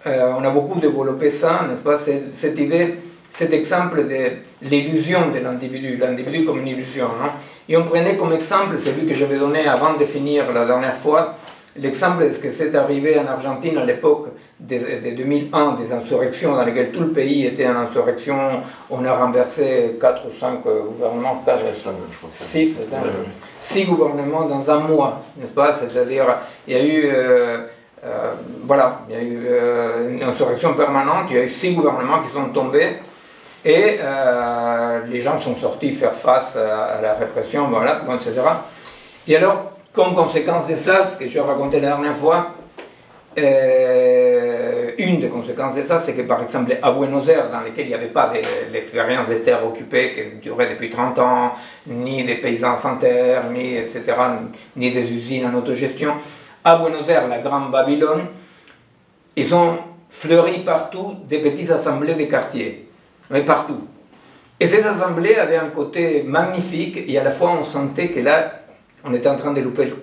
on a beaucoup développé ça, n'est-ce pas? Cette idée, cet exemple de l'illusion de l'individu comme une illusion, non? Et on prenait comme exemple celui que j'avais donné avant de finir la dernière fois, l'exemple de ce qui s'est arrivé en Argentine à l'époque de 2001, des insurrections dans lesquelles tout le pays était en insurrection. On a renversé 4 ou 5 gouvernements, 6 gouvernements dans un mois, n'est-ce pas? C'est-à-dire, il y a eu, il y a eu une insurrection permanente, il y a eu 6 gouvernements qui sont tombés, et les gens sont sortis faire face à la répression, voilà, etc. Et alors, comme conséquence de ça, ce que je racontais la dernière fois, une des conséquences de ça, c'est que par exemple à Buenos Aires, dans lequel il n'y avait pas l'expérience des terres occupées qui durait depuis 30 ans, ni des paysans sans terre, ni etc., ni des usines en autogestion, à Buenos Aires, la Grande Babylone, ils ont fleuri partout des petites assemblées de quartiers, mais partout. Et ces assemblées avaient un côté magnifique, et à la fois on sentait que là, on était en train de louper le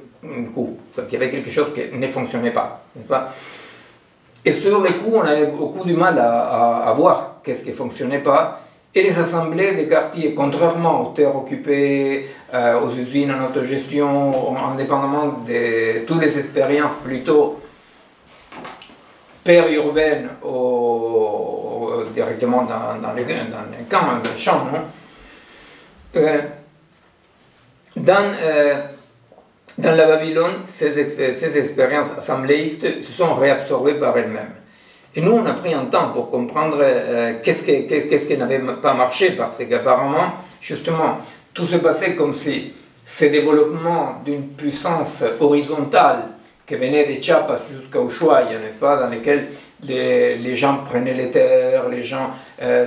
coup, qu'il y avait quelque chose qui ne fonctionnait pas, n'est-ce pas? Et sur le coup, on avait beaucoup du mal à voir qu'est-ce qui ne fonctionnait pas. Et les assemblées des quartiers, contrairement aux terres occupées, aux usines en autogestion, indépendamment de toutes les expériences plutôt périurbaines directement dans les camps, dans les champs, non? Dans la Babylone, ces expériences assembléistes se sont réabsorbées par elles-mêmes. Et nous, on a pris un temps pour comprendre qu'est-ce qui n'avait pas marché, parce qu'apparemment, justement, tout se passait comme si ce développement d'une puissance horizontale qui venait de Chiapas jusqu'à Ushuaia, n'est-ce pas, dans lequel les gens prenaient les terres, les gens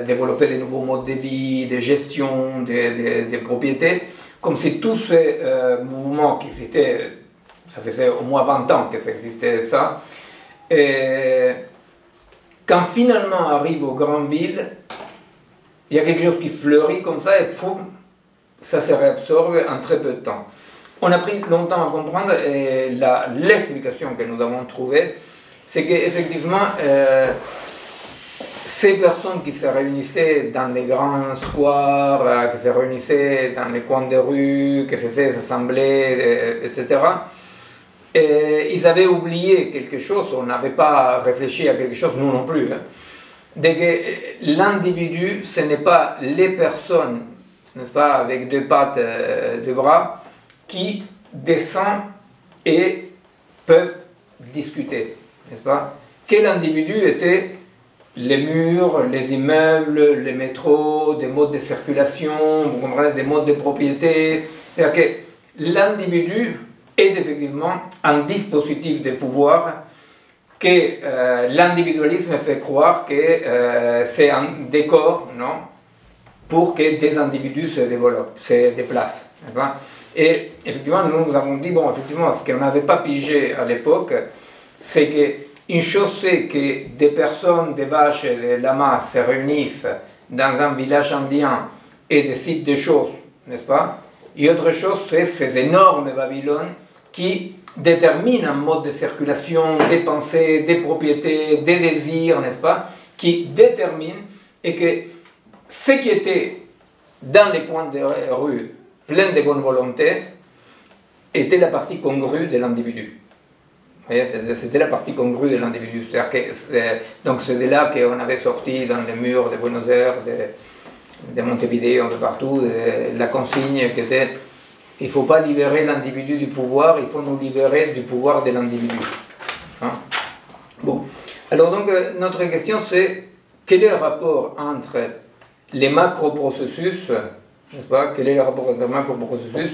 développaient de nouveaux modes de vie, de gestion, des propriétés, comme si tous ces mouvements qui existaient, ça faisait au moins 20 ans que ça existait ça, et quand finalement arrive aux grandes villes, il y a quelque chose qui fleurit comme ça et poum, ça se réabsorbe en très peu de temps. On a pris longtemps à comprendre et l'explication que nous avons trouvée, c'est qu'effectivement, ces personnes qui se réunissaient dans les grands squares, qui se réunissaient dans les coins de rue, qui faisaient des assemblées, etc., ils avaient oublié quelque chose, on n'avait pas réfléchi à quelque chose, nous non plus, hein, de que l'individu, ce n'est pas les personnes, n'est-ce pas, avec 2 pattes, 2 bras, qui descendent et peuvent discuter, n'est-ce pas? Quel individu était les murs, les immeubles, les métros, des modes de circulation, vous comprenez, des modes de propriété. C'est-à-dire que l'individu est effectivement un dispositif de pouvoir que l'individualisme fait croire que c'est un décor, non, pour que des individus se développent, se déplacent. Et effectivement, nous avons dit, bon, effectivement, ce qu'on n'avait pas pigé à l'époque, c'est que une chose c'est que des personnes, des vaches et des lamas se réunissent dans un village indien et décident des choses, n'est-ce pas? Et autre chose, c'est ces énormes Babylones qui déterminent un mode de circulation des pensées, des propriétés, des désirs, n'est-ce pas? Qui déterminent et que ce qui était dans les coins de rue plein de bonne volonté était la partie congrue de l'individu. C'était la partie congrue de l'individu. Donc c'est de là qu'on avait sorti dans les murs de Buenos Aires, de Montevideo, de partout, la consigne qui était il ne faut pas libérer l'individu du pouvoir, il faut nous libérer du pouvoir de l'individu. Hein? Bon. Alors donc notre question c'est quel est le rapport entre les macro-processus, n'est-ce pas? Quel est le rapport entre les macro-processus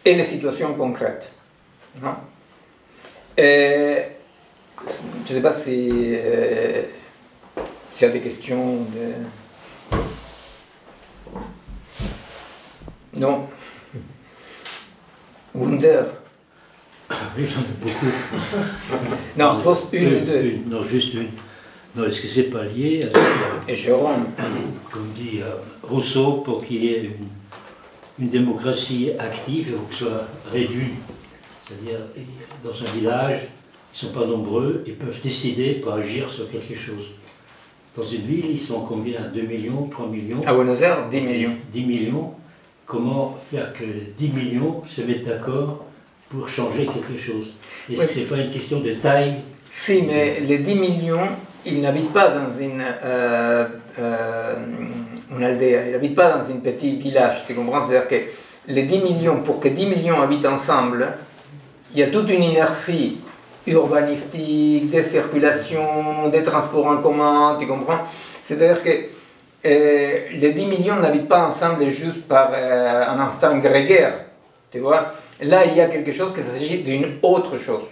et les situations concrètes? Hein? Je ne sais pas si s'il y a des questions. Non. Wunder. Oui, j'en ai beaucoup. Non, pose une ou deux. Non, juste une. Non, est-ce que c'est pas lié à Et Jérôme. Comme dit Rousseau, pour qu'il y ait une démocratie active, il faut que ce soit réduit. C'est-à-dire, dans un village, ils ne sont pas nombreux, ils peuvent décider pour agir sur quelque chose. Dans une ville, ils sont combien? 2 millions, 3 millions? À Buenos Aires, 10 millions. 10 millions. Comment faire que 10 millions se mettent d'accord pour changer quelque chose? Est-ce que ce n'est pas une question de taille? Si, mais les 10 millions, ils n'habitent pas dans une aldea, ils n'habitent pas dans un petit village, tu comprends? C'est-à-dire que les 10 millions, pour que 10 millions habitent ensemble, il y a toute une inertie urbanistique, des circulations, des transports en commun, tu comprends? C'est-à-dire que les 10 millions n'habitent pas ensemble juste par un instinct grégaire, tu vois? Là, il y a quelque chose qui s'agit d'une autre chose,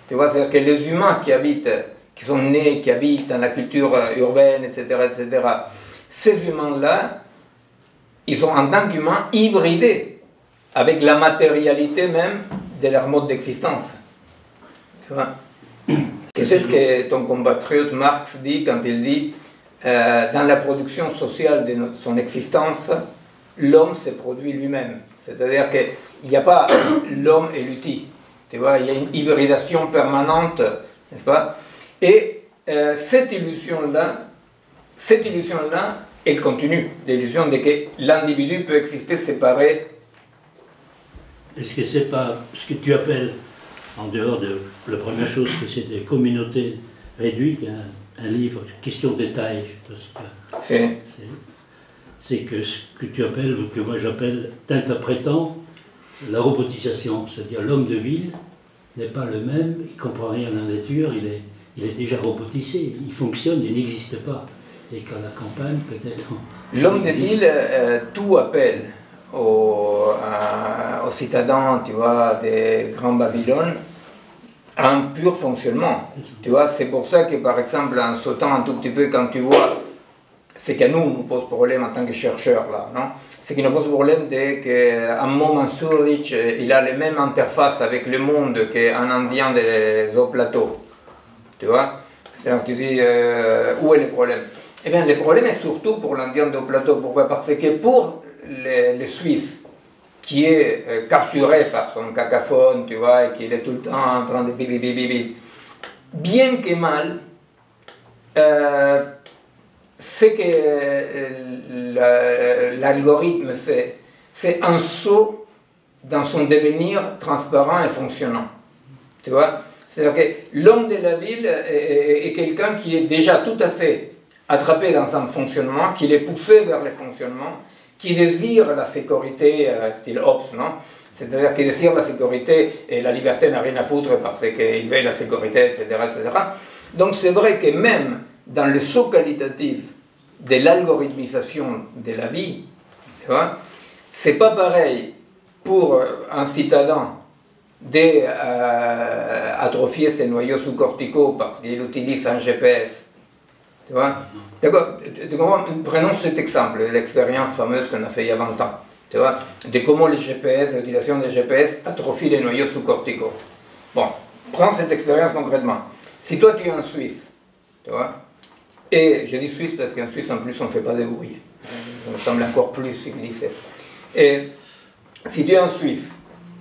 tu vois? C'est-à-dire que les humains qui habitent, qui sont nés, qui habitent dans la culture urbaine, etc., ces humains-là, ils sont en tant qu'humains hybridés avec la matérialité même de leur mode d'existence. Tu vois? C'est ce que ton compatriote Marx dit quand il dit dans la production sociale de son existence, l'homme se produit lui-même. C'est-à-dire qu'il n'y a pas l'homme et l'outil. Tu vois, il y a une hybridation permanente, n'est-ce pas? Et cette illusion-là, elle continue. L'illusion de que l'individu peut exister séparé. Est-ce que c'est pas ce que tu appelles, en dehors de la première chose, que c'est des communautés réduites, un livre, question de taille, c'est que ce que tu appelles, ou que moi j'appelle, t'interprétant la robotisation, c'est-à-dire l'homme de ville n'est pas le même, il ne comprend rien à la nature, il est déjà robotisé, il fonctionne, il n'existe pas. Et qu'à la campagne, peut-être... L'homme de ville, tout appelle aux citadins, tu vois, des grands Babylone, un pur fonctionnement. Tu vois, c'est pour ça que, par exemple, en sautant un tout petit peu, quand tu vois, ce qui nous pose problème en tant que chercheurs, là, non? Ce qui nous pose problème, c'est qu'un mot Mansourich, il a les mêmes interfaces avec le monde qu'un Indien des hauts plateaux. Tu vois? C'est-à-dire, tu dis, où est le problème? Eh bien, le problème est surtout pour l'Indien de haut plateau. Pourquoi? Parce que pour les Suisses, qui est capturé par son cacaphone, tu vois, et qu'il est tout le temps en train de bibi, bien que mal, ce que l'algorithme fait, c'est un saut dans son devenir transparent et fonctionnant. Tu vois? C'est-à-dire que l'homme de la ville est quelqu'un qui est déjà tout à fait attrapé dans un fonctionnement, qui est poussé vers le fonctionnement, qui désire la sécurité, style Hobbes, non? C'est-à-dire qui désire la sécurité et la liberté n'a rien à foutre parce qu'il veut la sécurité, etc., etc. Donc c'est vrai que même dans le saut qualitatif de l'algorithmisation de la vie, tu vois, c'est pas pareil pour un citadin d'atrophier ses noyaux sous-corticaux parce qu'il utilise un GPS. Tu vois? D'accord? Prenons cet exemple, l'expérience fameuse qu'on a fait il y a 20 ans. Tu vois? De comment les GPS, l'utilisation des GPS atrophie les noyaux sous-corticaux. Bon, prends cette expérience concrètement. Si toi tu es en Suisse, tu vois, et je dis Suisse parce qu'en Suisse en plus on ne fait pas de bruit, ça me semble encore plus civilisé. Et si tu es en Suisse,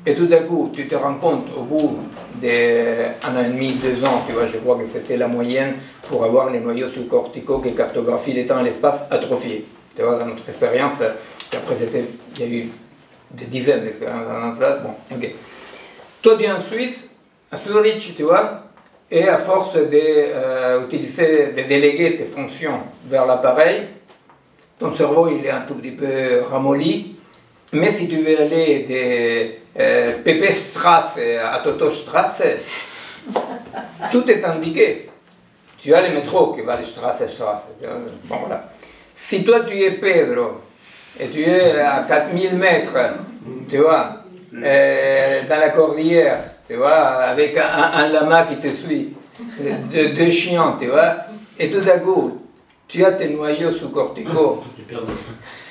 et tout à coup tu te rends compte au bout d'un an et demi, 2 ans, tu vois, je crois que c'était la moyenne pour avoir les noyaux sous-corticaux qui cartographient les temps et l'espace atrophiés. Tu vois, dans notre expérience, après il y a eu des dizaines d'expériences dans cela, bon, ok. Toi tu es en Suisse, à Zurich, tu vois, et à force d'utiliser, de déléguer tes fonctions vers l'appareil, ton cerveau il est un tout petit peu ramolli, mais si tu veux aller de Pepe Strasse à Toto Strasse, tout est indiqué. Tu as le métro qui va de Strasse à Strasse. Bon, voilà. Si toi tu es Pedro et tu es à 4000 mètres, tu vois, dans la cordillère, tu vois, avec un lama qui te suit, 2 chiens, tu vois, et tout à coup, tu as tes noyaux sous-corticaux,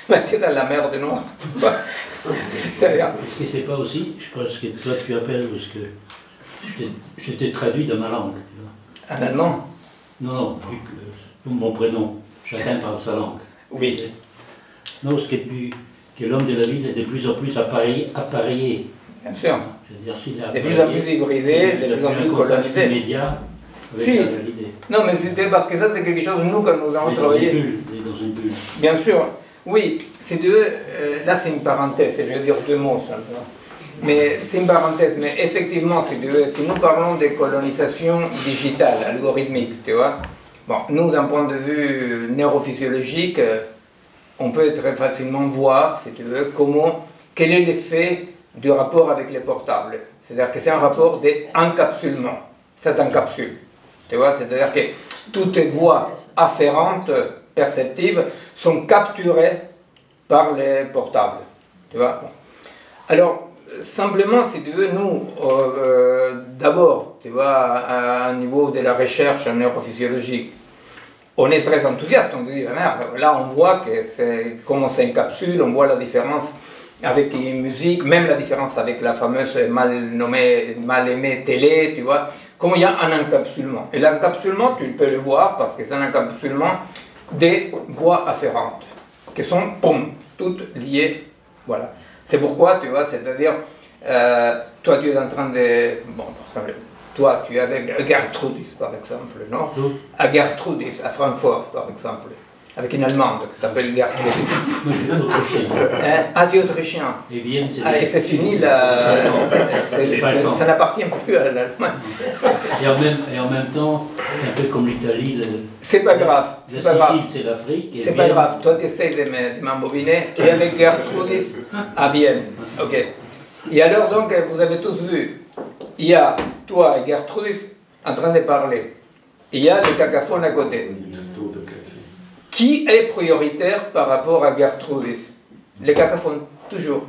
mais tu es dans la mer de Noir, tu vois. C'est-à-dire... Est-ce que c'est pas aussi, je pense que toi tu appelles, parce que je t'ai traduit de ma langue, tu vois. En allemand? Non, vu que mon prénom, chacun parle sa langue. Oui. Non, ce que l'homme de la ville est de plus en plus appareillé. Bien sûr. C'est-à-dire s'il de plus en plus hybridé, de plus en plus colonisé. Immédiat avec si. la réalité. Non, mais c'était parce que ça, c'est quelque chose, nous, quand nous avons travaillé. Dans une bulle. Bien sûr. Oui, si tu veux, là, c'est une parenthèse, je vais dire 2 mots simplement. Mais c'est une parenthèse, mais effectivement, si tu veux, si nous parlons de colonisation digitale, algorithmique, tu vois, bon, nous, d'un point de vue neurophysiologique, on peut très facilement voir, si tu veux, quel est l'effet du rapport avec les portables. C'est-à-dire que c'est un rapport d'encapsulement. Ça t'encapsule. Tu vois, c'est-à-dire que toutes les voies afférentes, perceptives, sont capturées par les portables. Tu vois. Bon. Alors, simplement, si tu veux, nous, d'abord, tu vois, à un niveau de la recherche neurophysiologique, on est très enthousiaste, on se dit, merde, là on voit que comment ça encapsule, on voit la différence avec une musique, même la différence avec la fameuse mal aimée télé, tu vois, comment il y a un encapsulement. Et l'encapsulement, tu peux le voir parce que c'est un encapsulement des voies afférentes, qui sont, poum, toutes liées, voilà. C'est pourquoi, tu vois, c'est-à-dire, toi tu es en train de, bon, par exemple, toi tu es avec Gertrudis, par exemple, non? À Gertrudis, à Francfort, par exemple, avec une Allemande qui s'appelle Gertrudis. Moi je suis autrichien. Ah, tu es autrichien. Et Vienne, c'est... Ah, et c'est fini, là, ça n'appartient plus à l'Allemagne. Et en même temps, un peu comme l'Italie, c'est pas grave. La Sicile, c'est l'Afrique. C'est pas grave, toi tu essaies de m'embobiner, tu es avec Gertrudis à Vienne. Ok. Et alors donc, vous avez tous vu, il y a toi et Gertrudis en train de parler. Il y a le cacaphone à côté. Qui est prioritaire par rapport à Gertrudis? Le cacaphone, toujours.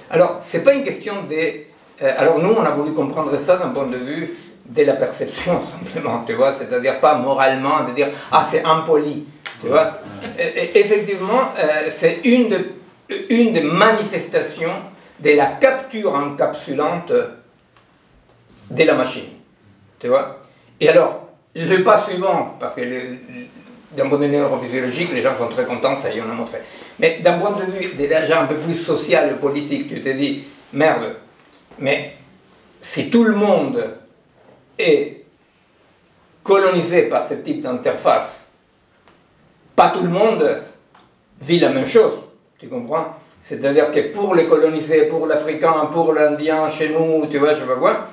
Alors, c'est pas une question de... alors nous, on a voulu comprendre ça d'un point de vue de la perception, simplement, tu vois, c'est-à-dire pas moralement, de dire « Ah, c'est impoli », tu vois. Effectivement, c'est une des manifestations de la capture encapsulante de la machine, tu vois. Et alors, le pas suivant, parce que d'un point de vue neurophysiologique, les gens sont très contents, ça y est, on a montré. Mais d'un point de vue déjà un peu plus social et politique, tu te dis, merde, mais si tout le monde est colonisé par ce type d'interface, pas tout le monde vit la même chose, tu comprends? C'est-à-dire que pour les colonisés, pour l'Africain, pour l'Indien, chez nous, tu vois, je sais pas quoi,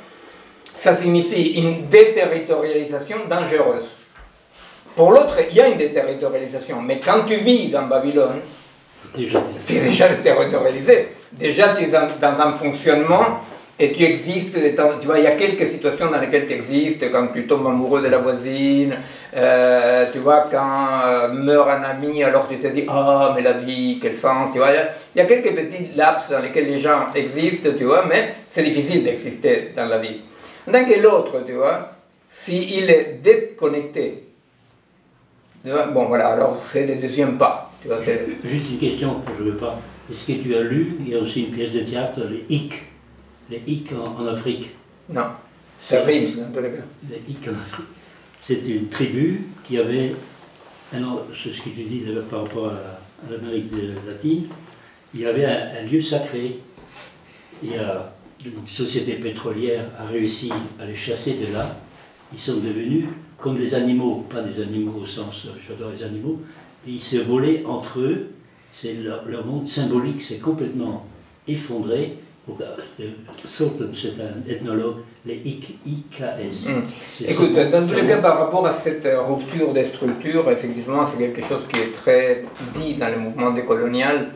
ça signifie une déterritorialisation dangereuse. Pour l'autre, il y a une déterritorialisation, mais quand tu vis dans Babylone, tu es déjà déterritorialisé. Déjà, tu es dans un fonctionnement et tu existes, tu vois, il y a quelques situations dans lesquelles tu existes, quand tu tombes amoureux de la voisine, tu vois, quand meurt un ami, alors tu te dis, ah, mais la vie, quel sens, tu vois, il y a quelques petits laps dans lesquels les gens existent, tu vois, mais c'est difficile d'exister dans la vie. Tant que l'autre, tu vois, s'il est déconnecté, tu vois, bon voilà, alors c'est le deuxième pas. Tu vois, juste une question, je ne veux pas. Est-ce que tu as lu, il y a aussi une pièce de théâtre, les Hic en Afrique? Non, ça rime dans tous les cas. Les Hic en Afrique. c'était une tribu qui avait, alors c'est ce que tu dis par rapport à l'Amérique latine, il y avait un lieu sacré. Et une société pétrolière a réussi à les chasser de là. Ils sont devenus comme des animaux, pas des animaux au sens j'adore les animaux, et ils se volaient entre eux. C'est leur monde symbolique s'est complètement effondré. C'est un ethnologue, les IKS. Écoute, dans tous les cas, par rapport à cette rupture des structures, effectivement, c'est quelque chose qui est très dit dans le mouvement décolonial,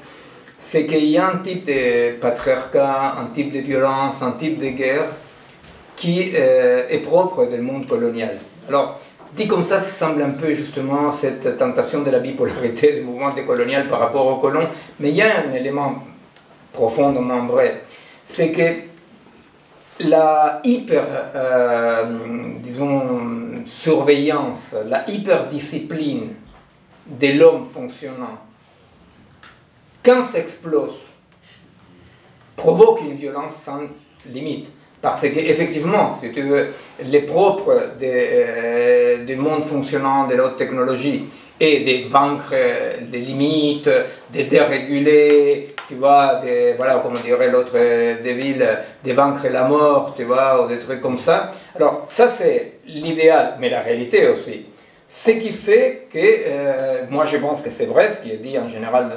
c'est qu'il y a un type de patriarcat, un type de violence, un type de guerre qui est propre du monde colonial. Alors, dit comme ça semble un peu justement cette tentation de la bipolarité du mouvement décolonial par rapport aux colons, mais il y a un élément profondément vrai, c'est que la surveillance, la hyperdiscipline de l'homme fonctionnant, quand ça explose, provoque une violence sans limite. Parce qu'effectivement, si tu veux, les propres du monde fonctionnant de la haute technologie est de vaincre les limites, de déréguler, tu vois, voilà, comme dirait l'autre des villes, de vaincre la mort, tu vois, ou des trucs comme ça. Alors, ça c'est l'idéal, mais la réalité aussi. Ce qui fait que, moi je pense que c'est vrai, ce qui est dit en général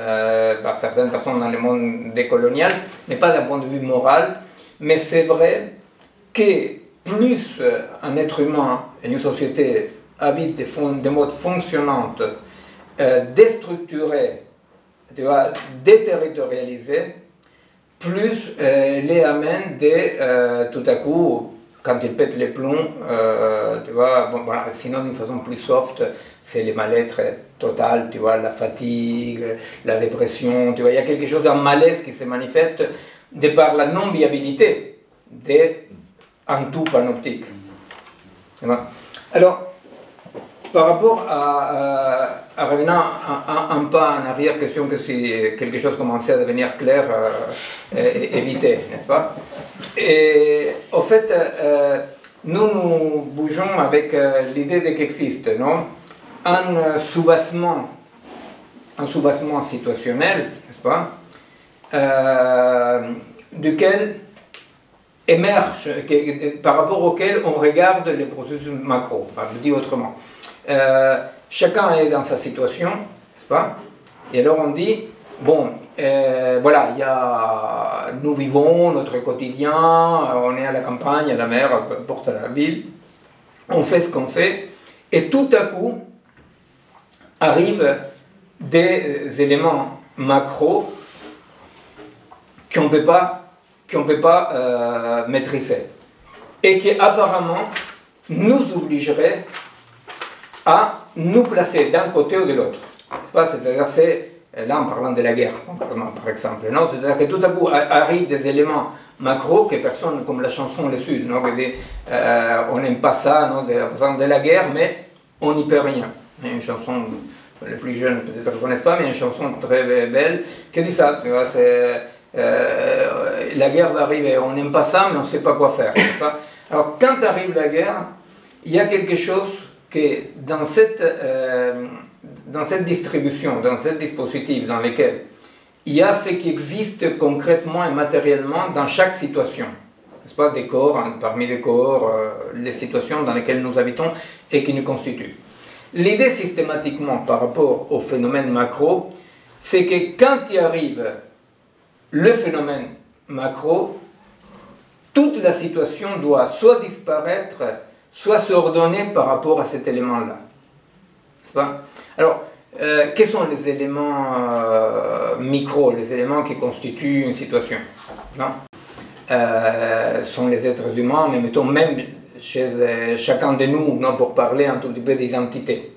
par certaines personnes dans le monde décolonial, mais pas d'un point de vue moral, mais c'est vrai que plus un être humain et une société habitent des modes fonctionnants, déstructurés, tu vois, déterritorialisés, plus les amène tout à coup, quand ils pètent les plombs, tu vois, bon, voilà, sinon d'une façon plus soft, c'est le mal-être total, tu vois, la fatigue, la dépression, tu vois, il y a quelque chose d'un malaise qui se manifeste de par la non-viabilité d'un tout panoptique. Alors, par rapport à revenir un pas en arrière, question que si quelque chose commençait à devenir clair, éviter, n'est-ce pas? Et au fait, nous bougeons avec l'idée qu'existe, non? Un soubassement situationnel, n'est-ce pas? Duquel émerge, par rapport auquel on regarde les processus macro, enfin, je dis autrement. Chacun est dans sa situation, n'est-ce pas? Et alors on dit, bon, voilà, nous vivons notre quotidien, on est à la campagne, à la mer, peu importe à la ville, on fait ce qu'on fait, et tout à coup arrivent des éléments macro qu'on ne peut pas maîtriser, et qui apparemment nous obligerait à nous placer d'un côté ou de l'autre. C'est-à-dire, là en parlant de la guerre, par exemple, non? C'est-à-dire que tout à coup arrivent des éléments macro que personne, comme la chanson Le Sud, non? On n'aime pas ça, non? De la guerre, mais on n'y peut rien. Il y a une chanson, les plus jeunes peut-être ne connaissent pas, mais une chanson très belle qui dit ça, tu vois, la guerre va arriver, on n'aime pas ça, mais on ne sait pas quoi faire. Alors, quand arrive la guerre, il y a quelque chose que dans cette distribution, dans ce dispositif dans lequel il y a ce qui existe concrètement et matériellement dans chaque situation. N'est-ce pas, des corps, parmi les corps, les situations dans lesquelles nous habitons et qui nous constituent. L'idée systématiquement par rapport au phénomène macro, c'est que quand il arrive le phénomène macro, toute la situation doit soit disparaître, soit s'ordonner par rapport à cet élément-là. Alors, quels sont les éléments micro, les éléments qui constituent une situation? Sont les êtres humains, mais mettons même chez chacun de nous, non, pour parler un tout petit peu d'identité,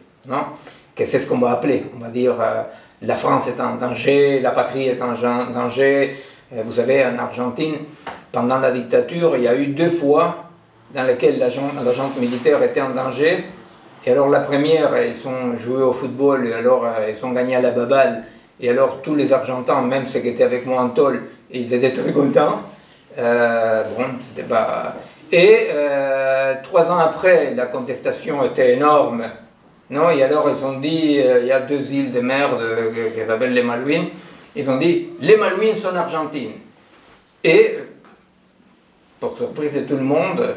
que c'est ce qu'on va appeler, on va dire la France est en danger, la patrie est en danger. Vous savez, en Argentine, pendant la dictature, il y a eu 2 fois dans lesquelles l'agent militaire était en danger. Et alors la première, ils ont joué au football, et alors ils ont gagné à la baballe. Et alors tous les Argentins, même ceux qui étaient avec moi en tôle, ils étaient très contents. Et 3 ans après, la contestation était énorme. Non, et alors ils ont dit, il y a 2 îles de merde qui s'appellent les Malouines. Ils ont dit, les Malouines sont argentines. Et, pour surprise de tout le monde,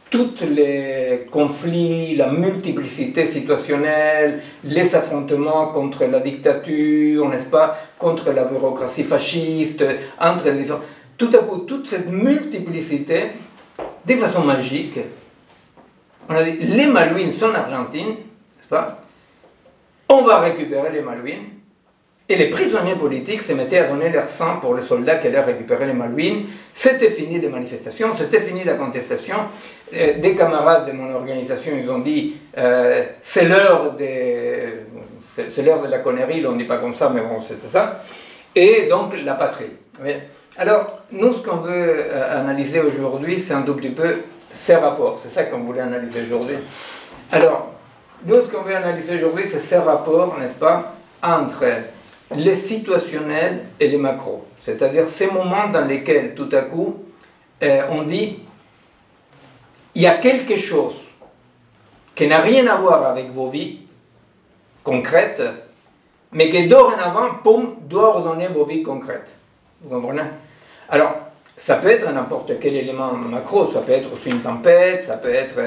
tous les conflits, la multiplicité situationnelle, les affrontements contre la dictature, n'est-ce pas, contre la bureaucratie fasciste, entre les différents... Tout à coup, toute cette multiplicité, de façon magique, on a dit, les Malouines sont argentines, n'est-ce pas? On va récupérer les Malouines. Et les prisonniers politiques se mettaient à donner leur sang pour les soldats qui allaient récupérer les Malouines. C'était fini les manifestations, c'était fini la contestation. Des camarades de mon organisation, ils ont dit c'est l'heure de la connerie, on ne dit pas comme ça, mais bon, c'était ça. Et donc la patrie. Alors, nous, ce qu'on veut analyser aujourd'hui, c'est un tout petit peu ces rapports. C'est ça qu'on voulait analyser aujourd'hui. Alors, nous, ce qu'on veut analyser aujourd'hui, c'est ces rapports, n'est-ce pas, entre les situationnels et les macros. C'est-à-dire ces moments dans lesquels, tout à coup, on dit il y a quelque chose qui n'a rien à voir avec vos vies concrètes, mais qui dorénavant, poum, doit ordonner vos vies concrètes. Vous comprenez? Alors, ça peut être n'importe quel élément macro, ça peut être aussi une tempête, ça peut être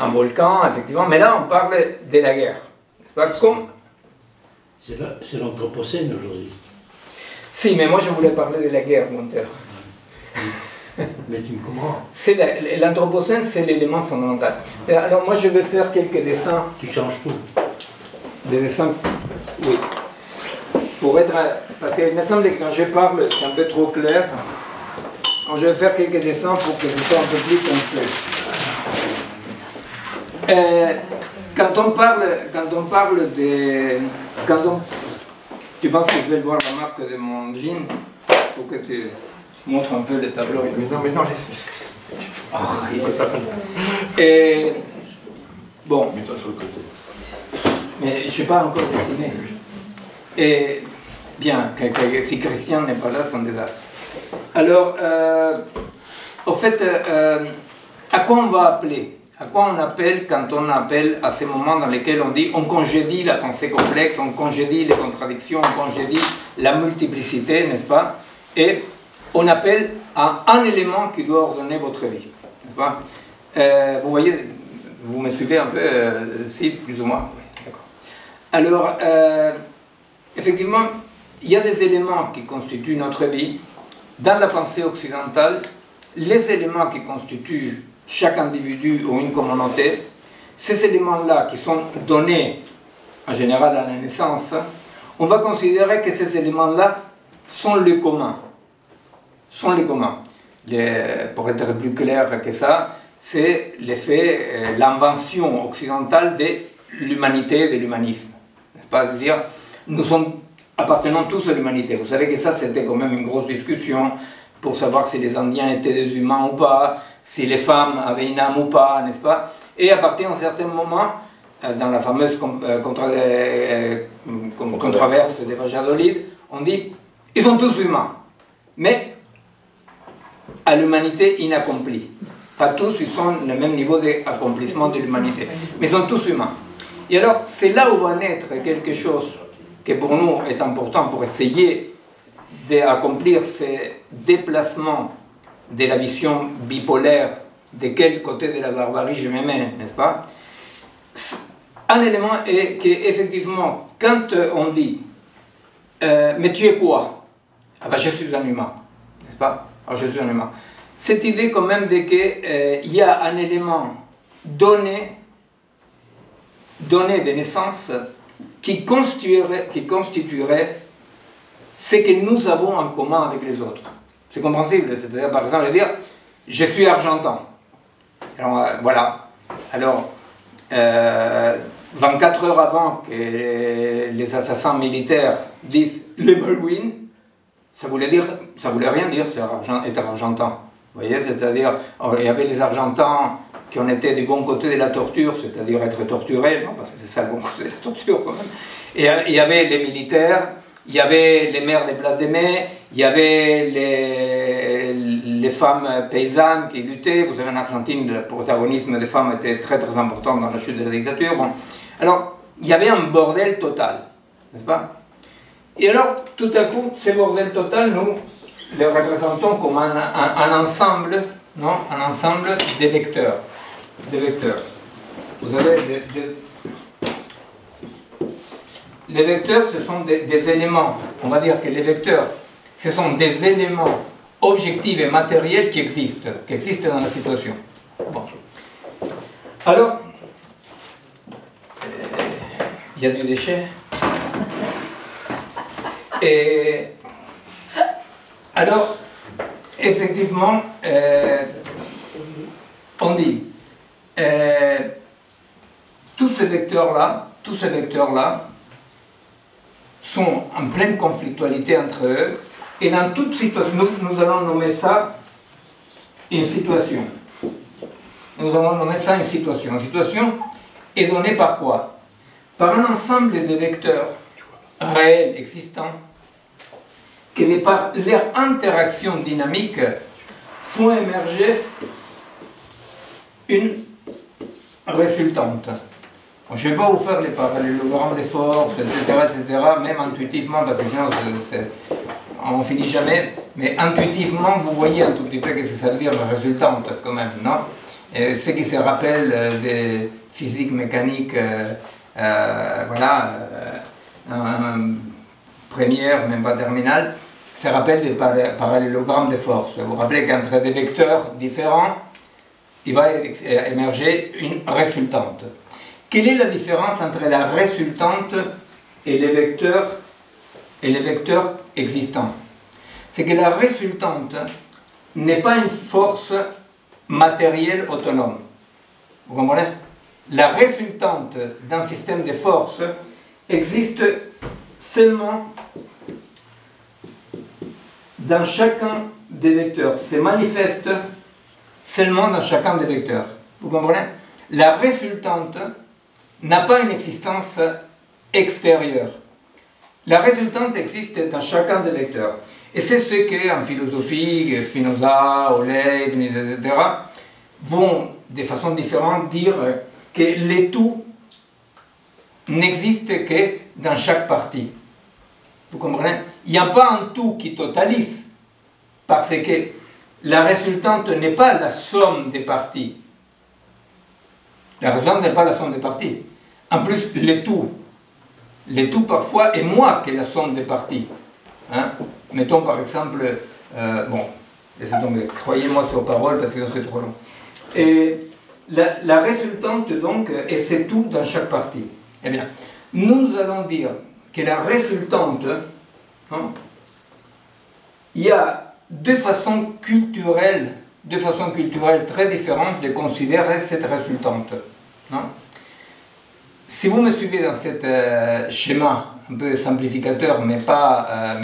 un volcan, effectivement, mais là, on parle de la guerre. C'est pas comme... C'est l'anthropocène aujourd'hui. Si, mais moi je voulais parler de la guerre, Gunther. Mais tu me comprends. L'anthropocène, c'est l'élément fondamental. Alors moi je vais faire quelques dessins. Tu changes tout. Des dessins, oui. Pour être... Parce qu'il me semble que quand je parle, c'est un peu trop clair. Alors, je vais faire quelques dessins pour que ce soit un peu plus concret. Quand on parle de... Tu penses que je vais voir la marque de mon jean? Il faut que tu montres un peu le tableau. Mais non, Oh, et bon. Mets-toi sur le côté. Mais je ne suis pas encore dessiné. Et bien, si Christian n'est pas là, c'est un désastre. Alors, au fait, à quoi on va appeler? À quoi on appelle quand on appelle à ces moments dans lesquels on dit on congédie la pensée complexe, on congédie les contradictions, on congédie la multiplicité, n'est-ce pas? Et on appelle à un élément qui doit ordonner votre vie, n'est-ce pas? Vous voyez, vous me suivez un peu, si, plus ou moins, oui, d'accord. Alors, effectivement, il y a des éléments qui constituent notre vie. Dans la pensée occidentale, les éléments qui constituent chaque individu ou une communauté, ces éléments-là qui sont donnés en général à la naissance, on va considérer que ces éléments-là sont les communs. Sont les communs. Pour être plus clair que ça, c'est l'effet, l'invention occidentale de l'humanité, de l'humanisme. N'est-ce pas? C'est-à-dire, nous appartenons tous à l'humanité. Vous savez que ça, c'était quand même une grosse discussion pour savoir si les Indiens étaient des humains ou pas, si les femmes avaient une âme ou pas, n'est-ce pas? Et à partir d'un certain moment, dans la fameuse controverse de Valladolid, on dit ils sont tous humains, mais à l'humanité inaccomplie. Pas tous, ils sont le même niveau d'accomplissement de l'humanité, mais ils sont tous humains. Et alors, c'est là où va naître quelque chose qui pour nous est important pour essayer d'accomplir ces déplacements de la vision bipolaire de quel côté de la barbarie je me mets, n'est-ce pas? Un élément est qu'effectivement, quand on dit mais tu es quoi? Ah ben je suis un humain, n'est-ce pas? Alors je suis un humain. Cette idée quand même de qu'il y a un élément donné de naissance qui constituerait ce que nous avons en commun avec les autres. C'est compréhensible, c'est-à-dire par exemple dire je suis argentin. Alors voilà. Alors 24 heures avant que les assassins militaires disent les Malouines, ça voulait rien dire être argentin. Vous voyez, c'est-à-dire il y avait les Argentins qui ont été du bon côté de la torture, c'est-à-dire être torturés, non, parce que c'est ça le bon côté de la torture quand même. Et il y avait les militaires il y avait les mères des places des Mai, il y avait les femmes paysannes qui luttaient. Vous savez, en Argentine, le protagonisme des femmes était très très important dans la chute de la dictature. Bon. Alors, il y avait un bordel total, n'est-ce pas? Et alors, tout à coup, ce bordel total, nous le représentons comme un ensemble, non? Un ensemble des vecteurs. Des vecteurs. Vous avez les vecteurs, ce sont des éléments. On va dire que les vecteurs, ce sont des éléments objectifs et matériels qui existent dans la situation. Bon. Alors, il y a du déchet. Et alors, effectivement, on dit, tous ces vecteurs-là sont en pleine conflictualité entre eux, et dans toute situation, nous allons nommer ça une situation. Nous allons nommer ça une situation. Une situation est donnée par quoi? Par un ensemble de vecteurs réels, existants, qui par leur interaction dynamique font émerger une résultante. Je ne vais pas vous faire les parallélogrammes des forces, etc., même intuitivement, parce que sinon on ne finit jamais, mais intuitivement, vous voyez un tout petit peu que ça veut dire résultante, quand même, non? Et ce qui se rappelle des physiques mécaniques, voilà, première, même pas terminale, se rappelle des parallélogrammes des forces. Vous vous rappelez qu'entre des vecteurs différents, il va émerger une résultante. Quelle est la différence entre la résultante et les vecteurs existants? C'est que la résultante n'est pas une force matérielle autonome. Vous comprenez? La résultante d'un système de forces existe seulement dans chacun des vecteurs, se manifeste seulement dans chacun des vecteurs. Vous comprenez? La résultante n'a pas une existence extérieure. La résultante existe dans chacun des vecteurs. Et c'est ce qu'en philosophie, Spinoza, Leibniz, etc., vont de façon différente dire que les tout n'existe que dans chaque partie. Vous comprenez? Il n'y a pas un tout qui totalise, parce que la résultante n'est pas la somme des parties. La résultante n'est pas la somme des parties. En plus, le tout parfois est moins que la somme des parties. Hein? Mettons par exemple, bon, laissez tomber, croyez-moi sur parole parce que c'est trop long. Et la résultante donc, et c'est tout dans chaque partie. Eh bien, nous allons dire que la résultante, hein, il y a deux façons culturelles très différentes de considérer cette résultante. Hein. Si vous me suivez dans ce schéma un peu simplificateur, mais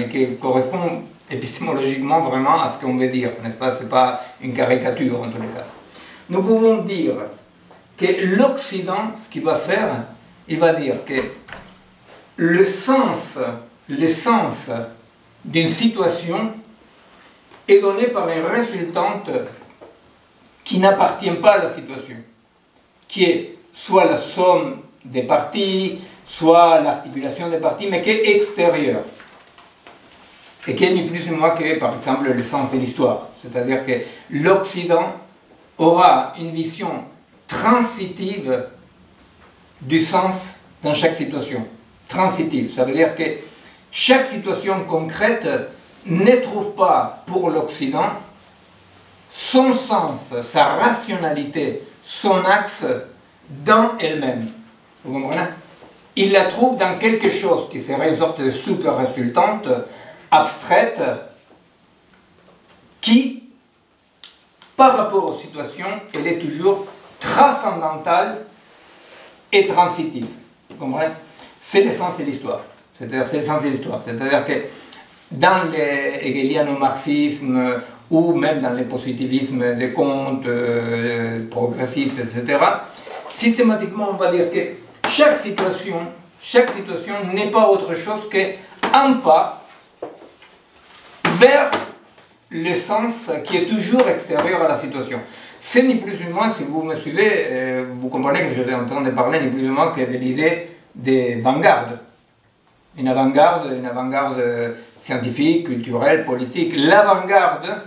qui correspond épistémologiquement vraiment à ce qu'on veut dire, n'est-ce pas? Ce n'est pas une caricature en tous les cas. Nous pouvons dire que l'Occident, ce qu'il va faire, il va dire que le sens d'une situation est donné par une résultante qui n'appartient pas à la situation, qui est soit la somme des parties, soit l'articulation des parties, mais qui est extérieure. Et qui est ni plus ni moins que, par exemple, le sens de l'histoire. C'est-à-dire que l'Occident aura une vision transitive du sens dans chaque situation. Transitive, ça veut dire que chaque situation concrète ne trouve pas pour l'Occident son sens, sa rationalité, son axe dans elle-même. Vous comprenez? Il la trouve dans quelque chose qui serait une sorte de super résultante, abstraite, qui, par rapport aux situations, elle est toujours transcendantale et transitive. Vous comprenez? C'est l'essence de l'histoire. C'est-à-dire que dans le hegeliano-marxisme ou même dans le positivisme de Comte, progressiste, etc., systématiquement on va dire que chaque situation n'est pas autre chose qu'un un pas vers le sens qui est toujours extérieur à la situation. C'est ni plus ni moins, si vous me suivez, vous comprenez que je suis en train de parler ni plus ni moins que de l'idée d'avant-garde. Une avant-garde scientifique, culturelle, politique. L'avant-garde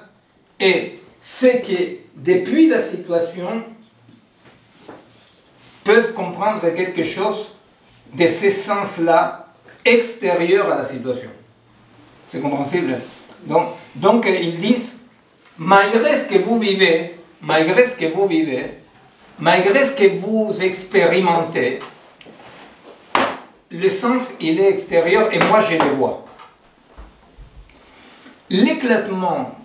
est ce qui, depuis la situation, peuvent comprendre quelque chose de ce sens-là extérieur à la situation. C'est compréhensible? Donc ils disent, malgré ce que vous vivez, malgré ce que vous expérimentez, le sens, il est extérieur et moi je le vois. L'éclatement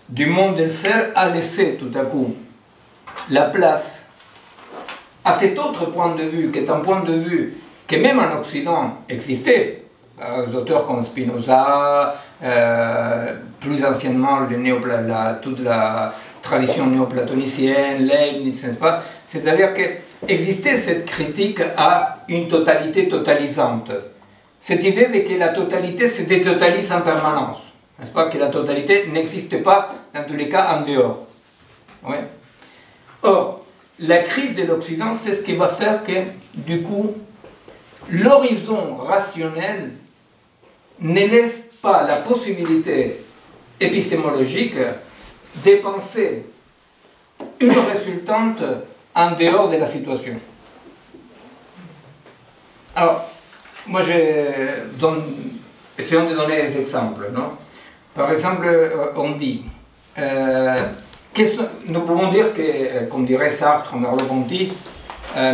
du monde des cerfs a laissé tout à coup la place à cet autre point de vue, qui est un point de vue qui même en Occident existait. Des auteurs comme Spinoza, plus anciennement toute la tradition néoplatonicienne, Leibniz, n'est-ce pas? C'est-à-dire qu'existait cette critique à une totalité totalisante. Cette idée de que la totalité se détotalise en permanence. N'est-ce pas? Que la totalité n'existe pas, dans tous les cas, en dehors. Ouais. Or, la crise de l'Occident, c'est ce qui va faire que, du coup, l'horizon rationnel ne laisse pas la possibilité épistémologique de penser une résultante en dehors de la situation. Alors, moi, essayons de donner des exemples, non? Par exemple, on dit, nous pouvons dire que, comme dirait Sartre, Merleau-Ponty,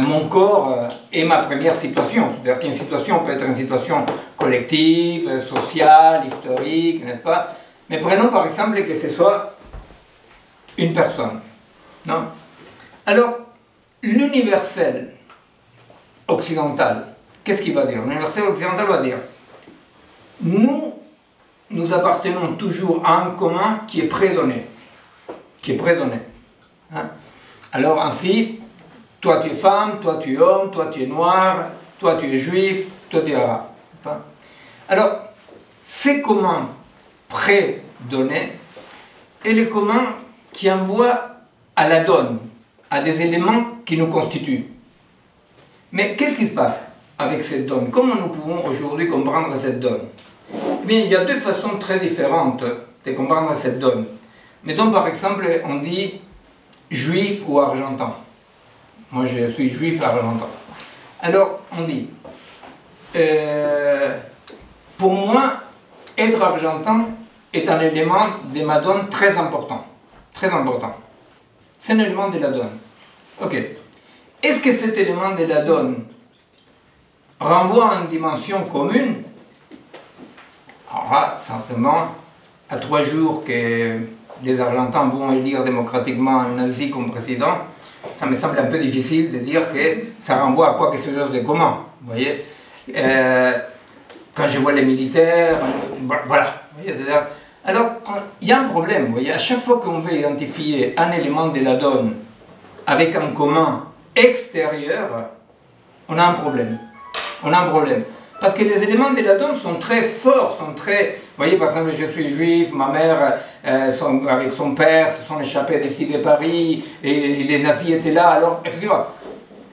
mon corps est ma première situation. C'est-à-dire qu'une situation peut être une situation collective, sociale, historique, n'est-ce pas? Mais prenons par exemple que ce soit une personne. Non? Alors, l'universel occidental, qu'est-ce qu'il va dire? L'universel occidental va dire, nous appartenons toujours à un commun qui est prédonné. Hein? Alors ainsi, toi tu es femme, toi tu es homme, toi tu es noir, toi tu es juif, toi tu es arabe. Alors, ces communs prédonnés et les communs qui envoient à la donne, à des éléments qui nous constituent. Mais qu'est-ce qui se passe avec cette donne? Comment nous pouvons aujourd'hui comprendre cette donne? Eh bien, il y a deux façons très différentes de comprendre cette donne. Mettons par exemple, on dit juif ou argentin. Moi, je suis juif argentin. Alors, on dit, pour moi, être argentin est un élément de ma donne très important. Très important. C'est un élément de la donne. Ok. Est-ce que cet élément de la donne renvoie à une dimension commune? Alors là, simplement, à 3 jours que les Argentins vont élire démocratiquement un nazi comme président, ça me semble un peu difficile de dire que ça renvoie à quoi que ce soit de commun. Vous voyez, quand je vois les militaires, voilà. Vous voyez, alors, il y a un problème. Vous voyez, à chaque fois qu'on veut identifier un élément de la donne avec un commun extérieur, on a un problème. On a un problème. Parce que les éléments de la donne sont très forts, sont très... Vous voyez, par exemple, je suis juif, ma mère, avec son père, se sont échappés d'ici de Paris, et les nazis étaient là, alors, effectivement,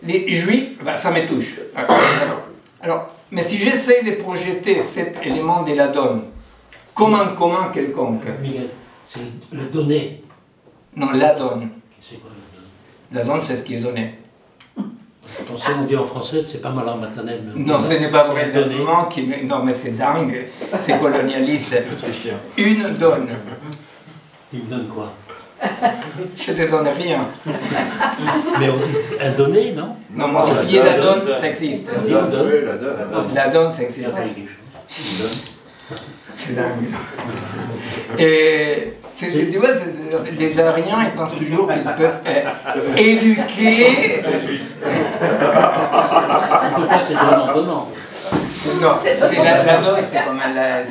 les juifs, ben, ça me touche. Alors, mais si j'essaie de projeter cet élément de la donne comme un commun quelconque... Miguel, c'est le donné. Non, la donne. C'est quoi la donne? La donne, c'est ce qui est donné. On dit en français, c'est pas ma langue maternelle. Non, ce n'est pas vrai. Non, mais c'est dingue, c'est colonialiste. Une donne. Il me donne quoi? Je ne te donne rien. Mais on dit un donné, non? Non, modifier la donne, ça existe. La donne, ça existe. C'est dingue. Et tu vois, les Ariens, ils pensent toujours qu'ils peuvent éduquer. En tout cas, c'est donnant. Non, c'est la donne, c'est comme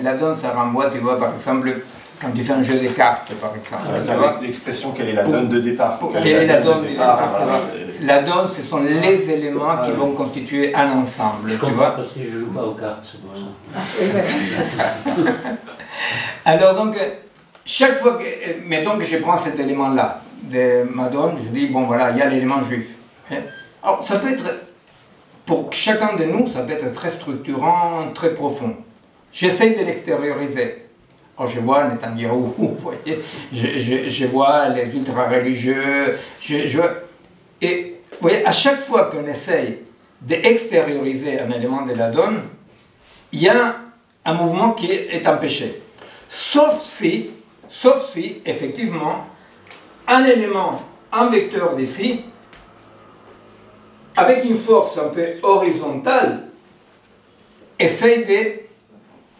la donne, ça renvoie, tu vois, par exemple, quand tu fais un jeu de cartes, par exemple. L'expression quelle est la donne de départ. Quelle est la donne de départ, la donne, ce sont les éléments qui vont constituer un ensemble. Je comprends parce que je ne joue pas aux cartes, c'est pour ça. Alors donc, chaque fois que, mettons que je prends cet élément-là de ma donne, je dis, bon voilà, il y a l'élément juif. Alors ça peut être, pour chacun de nous, ça peut être très structurant, très profond. J'essaie de l'extérioriser. Alors je vois Netanyahou, vous voyez, je vois les ultra-religieux, et vous voyez, à chaque fois qu'on essaye d'extérioriser un élément de la donne, il y a un mouvement qui est empêché. Sauf si, effectivement, un élément, un vecteur d'ici, avec une force un peu horizontale, essaye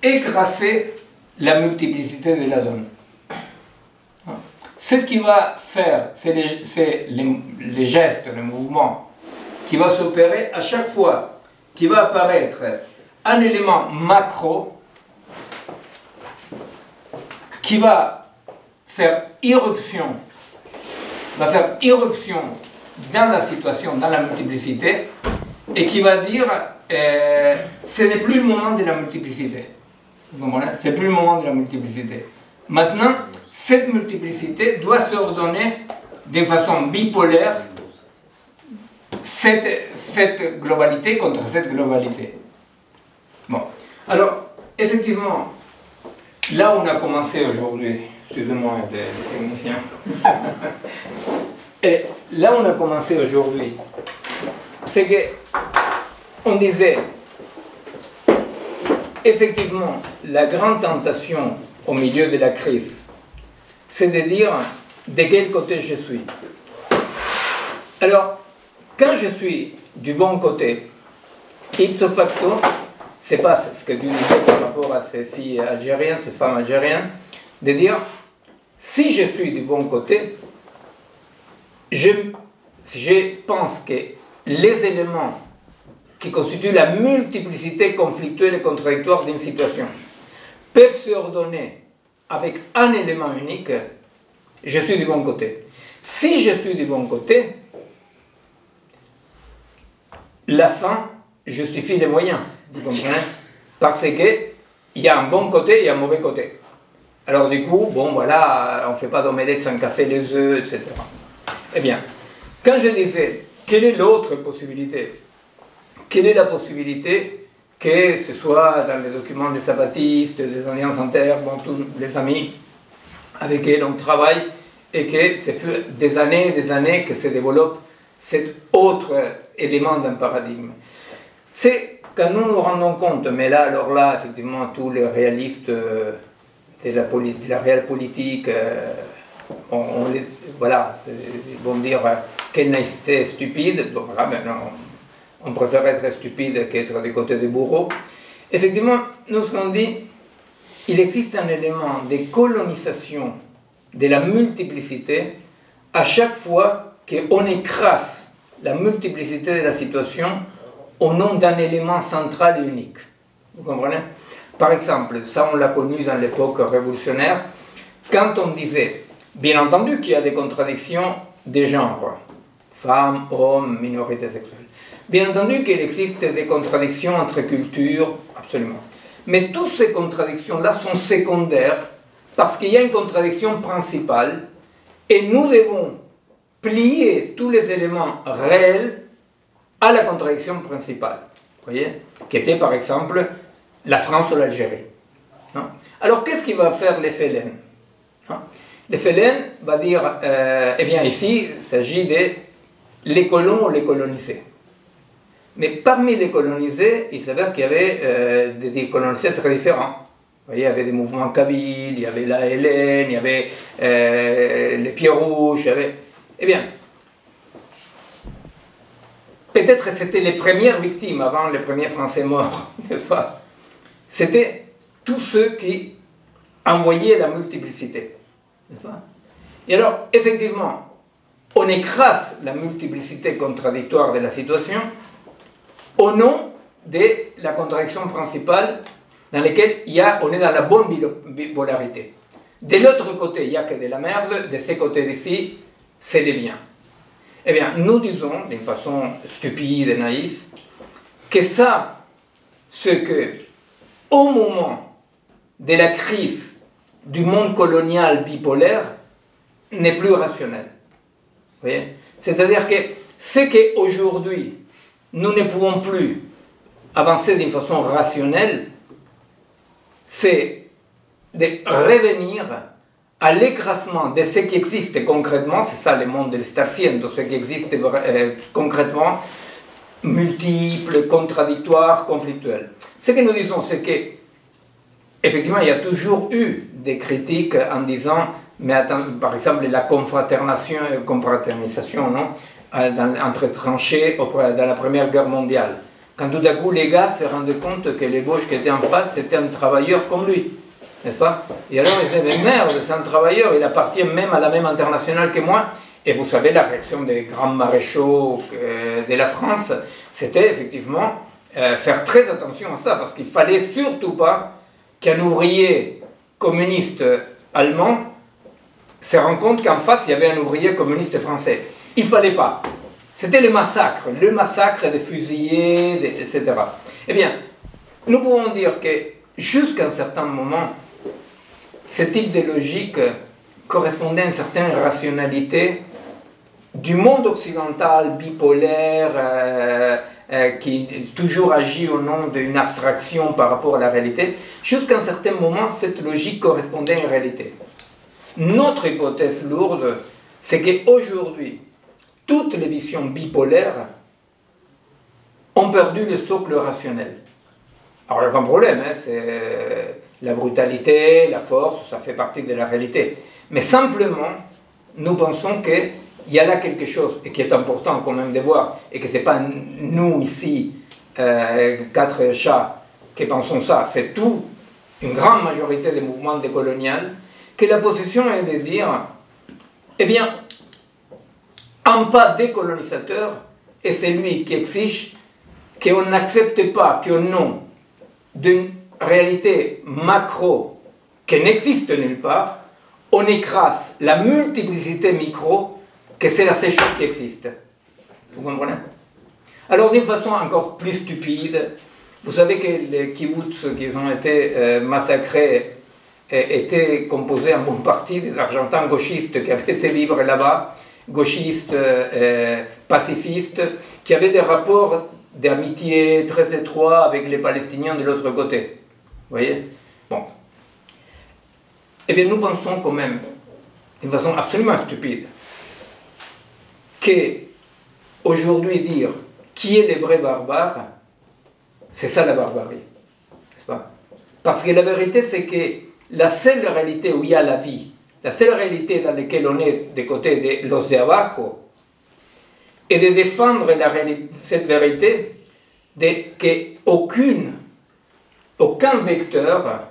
d'écraser la multiplicité de la donne. C'est ce qui va faire, c'est les gestes, le mouvement, qui va s'opérer à chaque fois qu'il va apparaître un élément macro qui va faire irruption dans la situation, dans la multiplicité, et qui va dire ce n'est plus le moment de la multiplicité. Vous comprenez? C'est plus le moment de la multiplicité. Maintenant, cette multiplicité doit s'ordonner de façon bipolaire, cette globalité contre cette globalité. Bon, alors, effectivement, là où on a commencé aujourd'hui, excusez-moi les techniciens, et là où on a commencé aujourd'hui, c'est que on disait, effectivement, la grande tentation au milieu de la crise, c'est de dire de quel côté je suis. Alors, quand je suis du bon côté, ipso facto, c'est pas ce que tu disais par rapport à ces filles algériennes, ces femmes algériennes, de dire, si je suis du bon côté, je pense que les éléments qui constituent la multiplicité conflictuelle et contradictoire d'une situation peuvent se ordonner avec un élément unique, je suis du bon côté. Si je suis du bon côté, la fin justifie les moyens, vous comprenez? Parce qu'il y a un bon côté et un mauvais côté. Alors du coup, bon voilà, on ne fait pas d'omelette sans casser les œufs, etc. Eh bien, quand je disais, quelle est l'autre possibilité? Quelle est la possibilité que ce soit dans les documents des Zapatistes, des Alliances Inter, bon, tous les amis avec lesquels on travaille, et que c'est des années et des années que se développe cet autre élément d'un paradigme. C'est quand nous nous rendons compte, mais là, alors là, effectivement, tous les réalistes de la réelle politique, voilà, ils vont dire quelle naïveté stupide, bon, voilà, maintenant, on préfère être stupide qu'être du côté des bourreaux. Effectivement, nous, ce qu'on dit, il existe un élément de colonisation de la multiplicité à chaque fois qu'on écrase la multiplicité de la situation au nom d'un élément central et unique. Vous comprenez? Par exemple, ça on l'a connu dans l'époque révolutionnaire, quand on disait, bien entendu qu'il y a des contradictions des genres, femmes, hommes, minorités sexuelles. Bien entendu qu'il existe des contradictions entre cultures, absolument. Mais toutes ces contradictions-là sont secondaires parce qu'il y a une contradiction principale et nous devons plier tous les éléments réels à la contradiction principale. Vous voyez? Qui était par exemple la France ou l'Algérie. Alors qu'est-ce qui va faire l'FLN? L'FLN va dire, eh bien ici, il s'agit de les colons ou les colonisés. Mais parmi les colonisés, il s'avère qu'il y avait des colonisés très différents. Vous voyez, il y avait des mouvements kabyles, il y avait la LN, il y avait les Pieds Rouges, il y avait... Eh bien, peut-être que c'était les premières victimes avant les premiers Français morts, n'est-ce pas? C'était tous ceux qui envoyaient la multiplicité, n'est-ce pas? Et alors, effectivement, on écrase la multiplicité contradictoire de la situation au nom de la contradiction principale dans laquelle on est dans la bonne bipolarité. De l'autre côté, il n'y a que de la merde, de ce côté d'ici, c'est des biens. Eh bien, nous disons, d'une façon stupide et naïve, que ça, c'est que, au moment de la crise du monde colonial bipolaire, n'est plus rationnel. Vous voyez? C'est-à-dire que ce qu'aujourd'hui, nous ne pouvons plus avancer d'une façon rationnelle, c'est de revenir à l'écrasement de ce qui existe concrètement, c'est ça le monde de l'Startien, de ce qui existe concrètement, multiple, contradictoire, conflictuel. Ce que nous disons, c'est que, effectivement, il y a toujours eu des critiques en disant, mais attends, par exemple, la confraternisation non, entre tranchées dans la Première Guerre mondiale. Quand tout à coup, les gars se rendaient compte que les Boches qui étaient en face, c'était un travailleur comme lui. N'est-ce pas? Et alors ils disaient, mais merde, c'est un travailleur, il appartient même à la même internationale que moi. Et vous savez, la réaction des grands maréchaux de la France, c'était effectivement faire très attention à ça, parce qu'il ne fallait surtout pas qu'un ouvrier communiste allemand se rende compte qu'en face, il y avait un ouvrier communiste français. Il ne fallait pas. C'était le massacre des fusillés, etc. Eh bien, nous pouvons dire que jusqu'à un certain moment, ce type de logique correspondait à une certaine rationalité du monde occidental bipolaire qui toujours agit au nom d'une abstraction par rapport à la réalité. Jusqu'à un certain moment, cette logique correspondait à une réalité. Notre hypothèse lourde, c'est qu'aujourd'hui, toutes les visions bipolaires ont perdu le socle rationnel. Alors, il n'y a aucun problème, hein, c'est la brutalité, la force, ça fait partie de la réalité. Mais simplement, nous pensons qu'il y a là quelque chose, et qui est important quand même de voir, et que ce n'est pas nous ici, quatre chats, qui pensons ça, c'est tout, une grande majorité des mouvements décoloniaux, que la position est de dire, eh bien, un pas décolonisateur est celui qui exige qu'on n'accepte pas qu'au nom d'une réalité macro qui n'existe nulle part, on écrase la multiplicité micro que c'est la seule chose qui existe. Vous comprenez? Alors d'une façon encore plus stupide, vous savez que les kibbutz qui ont été massacrés étaient composés en bonne partie des Argentins gauchistes qui avaient été vivre là-bas, gauchistes, pacifistes, qui avaient des rapports d'amitié très étroits avec les Palestiniens de l'autre côté. Vous voyez? Bon. Eh bien, nous pensons quand même, d'une façon absolument stupide, qu'aujourd'hui dire qui est le vrai barbare, c'est ça la barbarie. N'est-ce pas? Parce que la vérité, c'est que la seule réalité où il y a la vie, la seule réalité dans laquelle on est des côtés de los de abajo, est de défendre cette vérité qu'aucun vecteur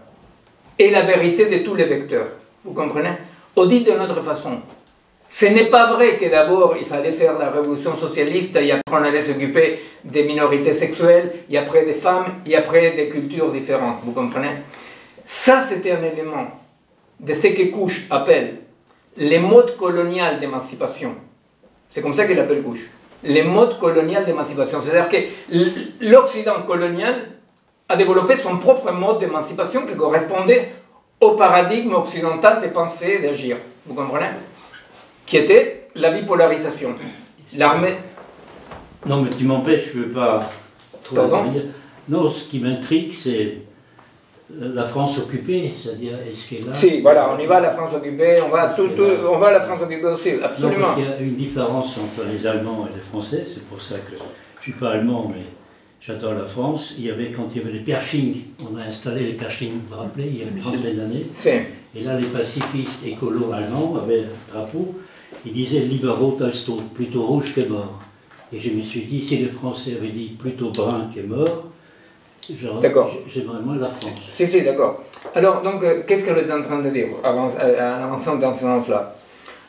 est la vérité de tous les vecteurs. Vous comprenez? On dit de notre façon. Ce n'est pas vrai que d'abord il fallait faire la révolution socialiste et après on allait s'occuper des minorités sexuelles, et après des femmes, et après des cultures différentes. Vous comprenez? Ça, c'était un élément de ce que Couche appelle les modes coloniales d'émancipation. C'est comme ça qu'il appelle Couche. Les modes coloniales d'émancipation. C'est-à-dire que l'Occident colonial a développé son propre mode d'émancipation qui correspondait au paradigme occidental de penser et d'agir. Vous comprenez? Qui était la bipolarisation. L'armée... Non, mais tu m'empêches, je ne veux pas trop dire. Non, ce qui m'intrigue, c'est la France occupée, c'est-à-dire, est-ce qu'elle a... Si, voilà, on y va à la France occupée, on va à la France occupée aussi, absolument. Non, parce qu'il y a une différence entre les Allemands et les Français, c'est pour ça que je ne suis pas allemand, mais j'adore la France. Quand il y avait les Pershing, on a installé les Pershing, vous vous rappelez, il y a une trentaine d'années. Et là, les pacifistes écolos allemands avaient un drapeau, ils disaient « Libero Tolstoy », plutôt rouge que mort. Et je me suis dit, si les Français avaient dit plutôt brun que mort, j'aimerais moins la France. Si, d'accord. Alors, donc, qu'est-ce qu'on est en train de dire, en avançant dans ce sens-là?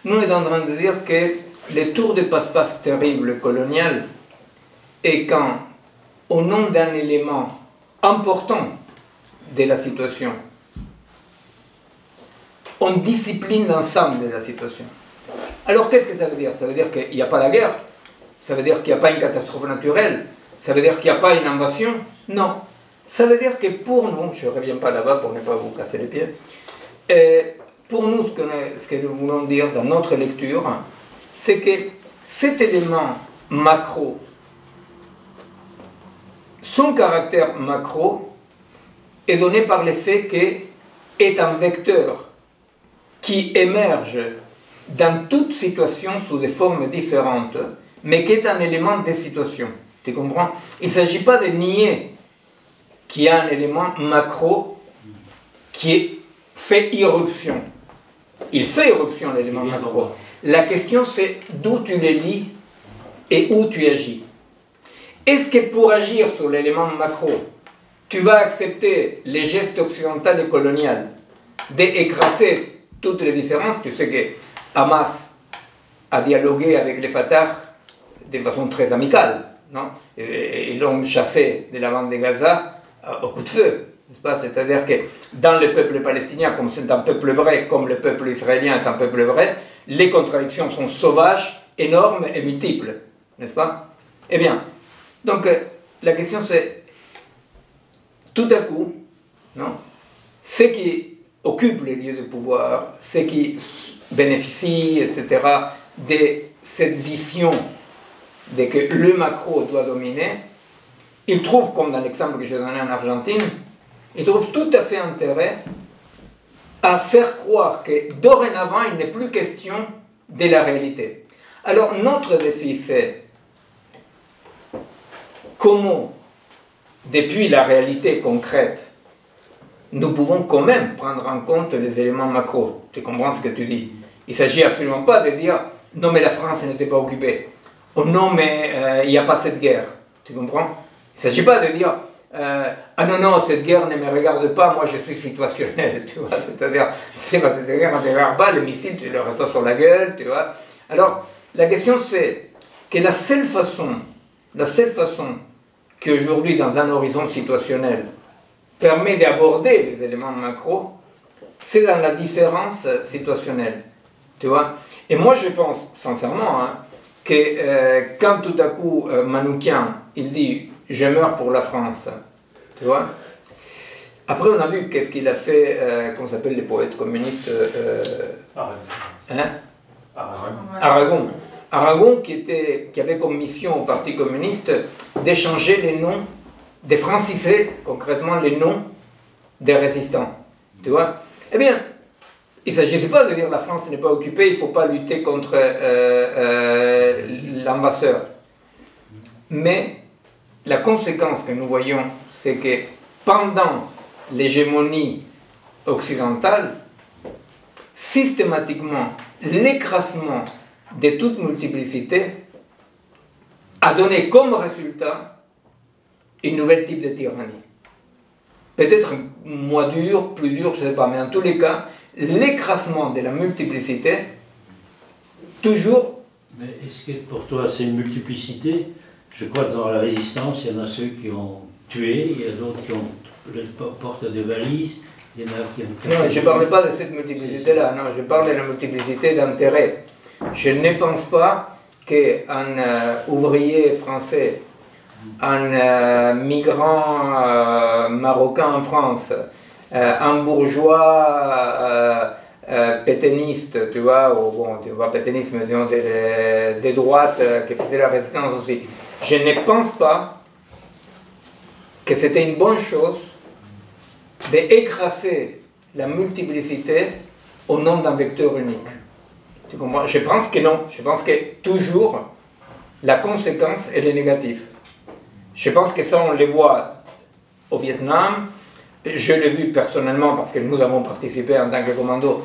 Nous, on est en train de dire que les tours de passe-passe terribles coloniales est quand, au nom d'un élément important de la situation, on discipline l'ensemble de la situation. Alors qu'est-ce que ça veut dire? Ça veut dire qu'il n'y a pas la guerre, ça veut dire qu'il n'y a pas une catastrophe naturelle, ça veut dire qu'il n'y a pas une invasion. Non. Ça veut dire que pour nous, je ne reviens pas là-bas pour ne pas vous casser les pieds, pour nous, ce que nous voulons dire dans notre lecture, c'est que cet élément macro, son caractère macro, est donné par le fait qu'est un vecteur qui émerge dans toute situation sous des formes différentes, mais qui est un élément des situations. Tu comprends? Il ne s'agit pas de nier qu'il y a un élément macro qui fait irruption. Il fait irruption, l'élément macro. La question, c'est d'où tu les lis et où tu agis. Est-ce que pour agir sur l'élément macro, tu vas accepter les gestes occidentaux et coloniaux d'écraser toutes les différences? Tu sais que Hamas a dialogué avec les Fatah de façon très amicale, non? Ils l'ont chassé de la bande de Gaza au coup de feu. C'est-à-dire que dans le peuple palestinien, comme c'est un peuple vrai, comme le peuple israélien est un peuple vrai, les contradictions sont sauvages, énormes et multiples, n'est-ce pas? Eh bien, donc la question c'est, tout à coup, non, ceux qui occupent les lieux de pouvoir, ceux qui bénéficient, etc., de cette vision de que le macro doit dominer, ils trouvent, comme dans l'exemple que j'ai donné en Argentine, ils trouvent tout à fait intérêt à faire croire que dorénavant, il n'est plus question de la réalité. Alors, notre défi, c'est comment, depuis la réalité concrète, nous pouvons quand même prendre en compte les éléments macro. Tu comprends ce que tu dis? Il ne s'agit absolument pas de dire « Non, mais la France n'était pas occupée » ou « Non, mais il n'y a pas cette guerre ». Tu comprends? Il ne s'agit pas de dire ah non, non, cette guerre ne me regarde pas, moi je suis situationnel, tu vois, c'est-à-dire, cette guerre ne te regarde pas, le missile, tu le reçois sur la gueule, tu vois. Alors, la question c'est que la seule façon qu'aujourd'hui, dans un horizon situationnel, permet d'aborder les éléments macro, c'est dans la différence situationnelle, tu vois. Et moi je pense, sincèrement, hein, que quand tout à coup Manoukian, il dit « Je meurs pour la France », tu vois. Après, on a vu qu'est-ce qu'il a fait, comment s'appellent les poètes communistes Aragon. Aragon qui avait comme mission au Parti communiste d'échanger les noms, de franciser concrètement les noms des résistants, tu vois. Eh bien, il ne s'agissait pas de dire la France n'est pas occupée, il ne faut pas lutter contre l'invaseur. Mais la conséquence que nous voyons, c'est que pendant l'hégémonie occidentale, systématiquement, l'écrasement de toute multiplicité a donné comme résultat une nouvelle type de tyrannie. Peut-être moins dur, plus dur, je ne sais pas, mais en tous les cas, l'écrasement de la multiplicité, toujours... Mais est-ce que pour toi, c'est une multiplicité? Je crois que dans la résistance, il y en a ceux qui ont tué, il y a d'autres qui portent des valises, il y en a qui ont... Non, je ne parle pas de cette multiplicité-là, non, je parle de la multiplicité d'intérêts. Je ne pense pas qu'un ouvrier français, un migrant marocain en France, un bourgeois pétainiste, tu vois, ou bon, tu vois, pétainisme, disons, des droites qui faisaient la résistance aussi. Je ne pense pas que c'était une bonne chose d'écraser la multiplicité au nom d'un vecteur unique. Tu comprends? Je pense que non. Je pense que toujours la conséquence elle est négative. Je pense que ça on le voit au Vietnam. Je l'ai vu personnellement parce que nous avons participé en tant que commando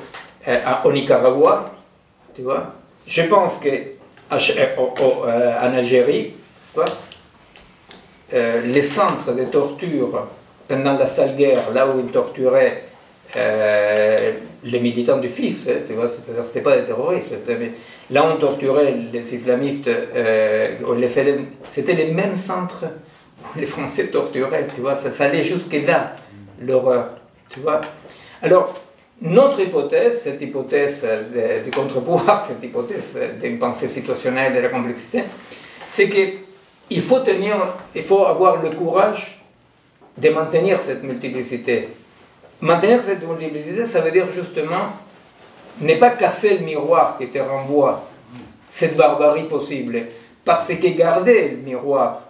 au Nicaragua. Tu vois? Je pense qu'en Algérie, tu vois, les centres de torture pendant la sale guerre, là où ils torturaient les militants du FIS, tu vois, c'était pas des terroristes, là où on torturait les islamistes, c'était les mêmes centres où les Français torturaient, tu vois, ça allait jusque là, l'horreur, tu vois. Alors, Notre hypothèse, cette hypothèse du contre-pouvoir, cette hypothèse d'une pensée situationnelle de la complexité, c'est qu'il faut avoir le courage de maintenir cette multiplicité. Maintenir cette multiplicité, ça veut dire justement ne pas casser le miroir qui te renvoie cette barbarie possible. Parce que garder le miroir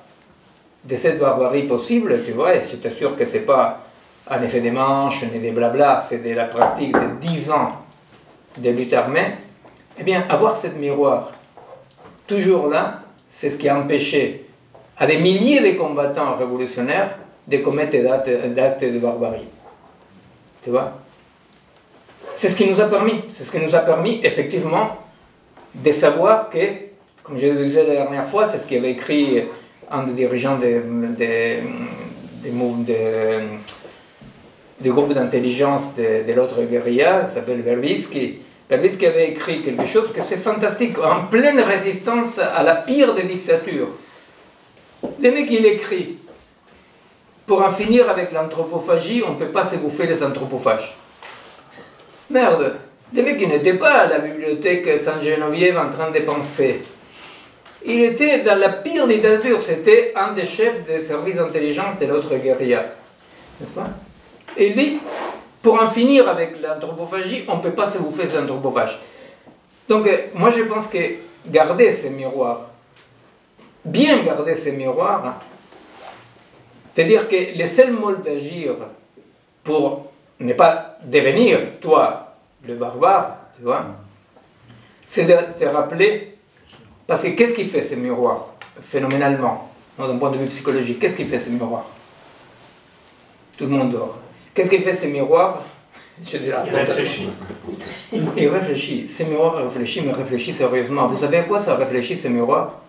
de cette barbarie possible, tu vois, et je t'assure que ce n'est pas un effet des manches, ni des blabla, c'est de la pratique de 10 ans de lutte armée, eh bien, avoir ce miroir toujours là, c'est ce qui a empêché à des milliers de combattants révolutionnaires de commettre d'actes de barbarie. Tu vois? C'est ce qui nous a permis, effectivement, de savoir que, comme je le disais la dernière fois, c'est ce qu'avait écrit un des dirigeants du groupe d'intelligence de l'autre guérilla, qui s'appelle Verbitsky. Verbitsky avait écrit quelque chose que c'est fantastique, en pleine résistance à la pire des dictatures. Le mec, il écrit: pour en finir avec l'anthropophagie, on ne peut pas se bouffer les anthropophages. Merde, le mec, il n'était pas à la bibliothèque Sainte-Geneviève en train de penser. Il était dans la pire dictature, c'était un des chefs des services d'intelligence de l'autre guérilla. N'est-ce pas? Et il dit, pour en finir avec l'anthropophagie, on ne peut pas se bouffer les anthropophages. Donc, moi je pense que garder ces miroirs, bien garder ces miroirs, c'est-à-dire que le seul mode d'agir pour ne pas devenir, toi, le barbare, tu vois, c'est de te rappeler, parce que qu'est-ce qui fait ces miroirs, phénoménalement, d'un point de vue psychologique, qu'est-ce qui fait ces miroirs? Tout le monde dort. Qu'est-ce qui fait ces miroirs? Il réfléchit. Il réfléchit. Ces miroirs réfléchissent, mais réfléchit sérieusement. Vous savez à quoi ça réfléchit, ces miroirs?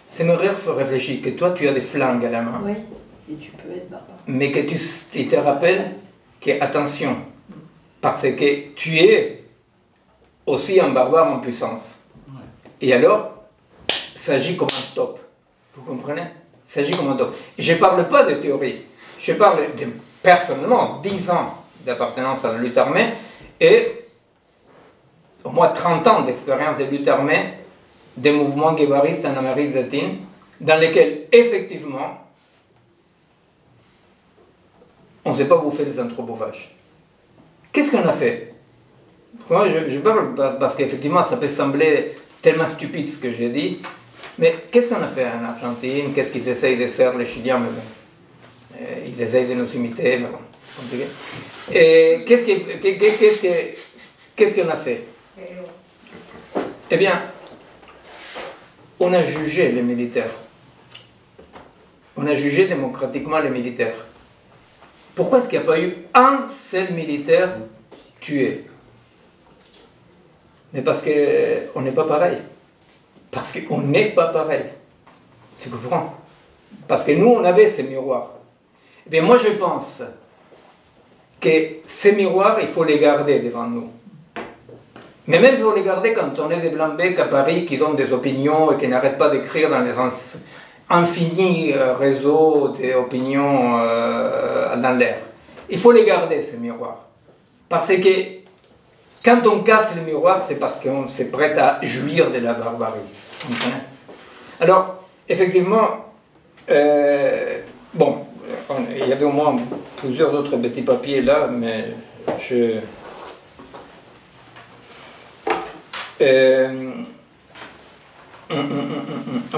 Ces miroirs réfléchissent que toi, tu as des flingues à la main. Oui, et tu peux être barbare. Mais que tu te rappelles que, attention, parce que tu es aussi un barbare en puissance. Et alors, ça agit comme un stop. Vous comprenez? Ça agit comme un stop. Et je ne parle pas de théorie. Je parle de, personnellement, 10 ans d'appartenance à la lutte armée et au moins 30 ans d'expérience de lutte armée des mouvements guévaristes en Amérique latine, dans lesquels, effectivement, on ne s'est pas bouffé les anthropophages. Qu'est-ce qu'on a fait? Moi, je parle parce qu'effectivement, ça peut sembler tellement stupide ce que j'ai dit, mais qu'est-ce qu'on a fait en Argentine? Qu'est-ce qu'ils essayent de faire, les Chiliens? Mais bon, ils essayent de nous imiter, mais bon, c'est compliqué. Et qu'est-ce qu'on a fait? Eh bien, on a jugé les militaires. On a jugé démocratiquement les militaires. Pourquoi est-ce qu'il n'y a pas eu un seul militaire tué? Mais parce qu'on n'est pas pareil. Parce qu'on n'est pas pareil. Tu comprends? Parce que nous, on avait ces miroirs. Eh bien, moi, je pense que ces miroirs, il faut les garder devant nous. Mais même il faut les garder quand on est des blancs-becs à Paris qui donnent des opinions et qui n'arrêtent pas d'écrire dans les infinis réseaux d'opinions dans l'air. Il faut les garder, ces miroirs. Parce que quand on casse les miroirs, c'est parce qu'on s'est prêt à jouir de la barbarie. Alors, effectivement, bon, il y avait au moins plusieurs autres petits papiers là, mais je...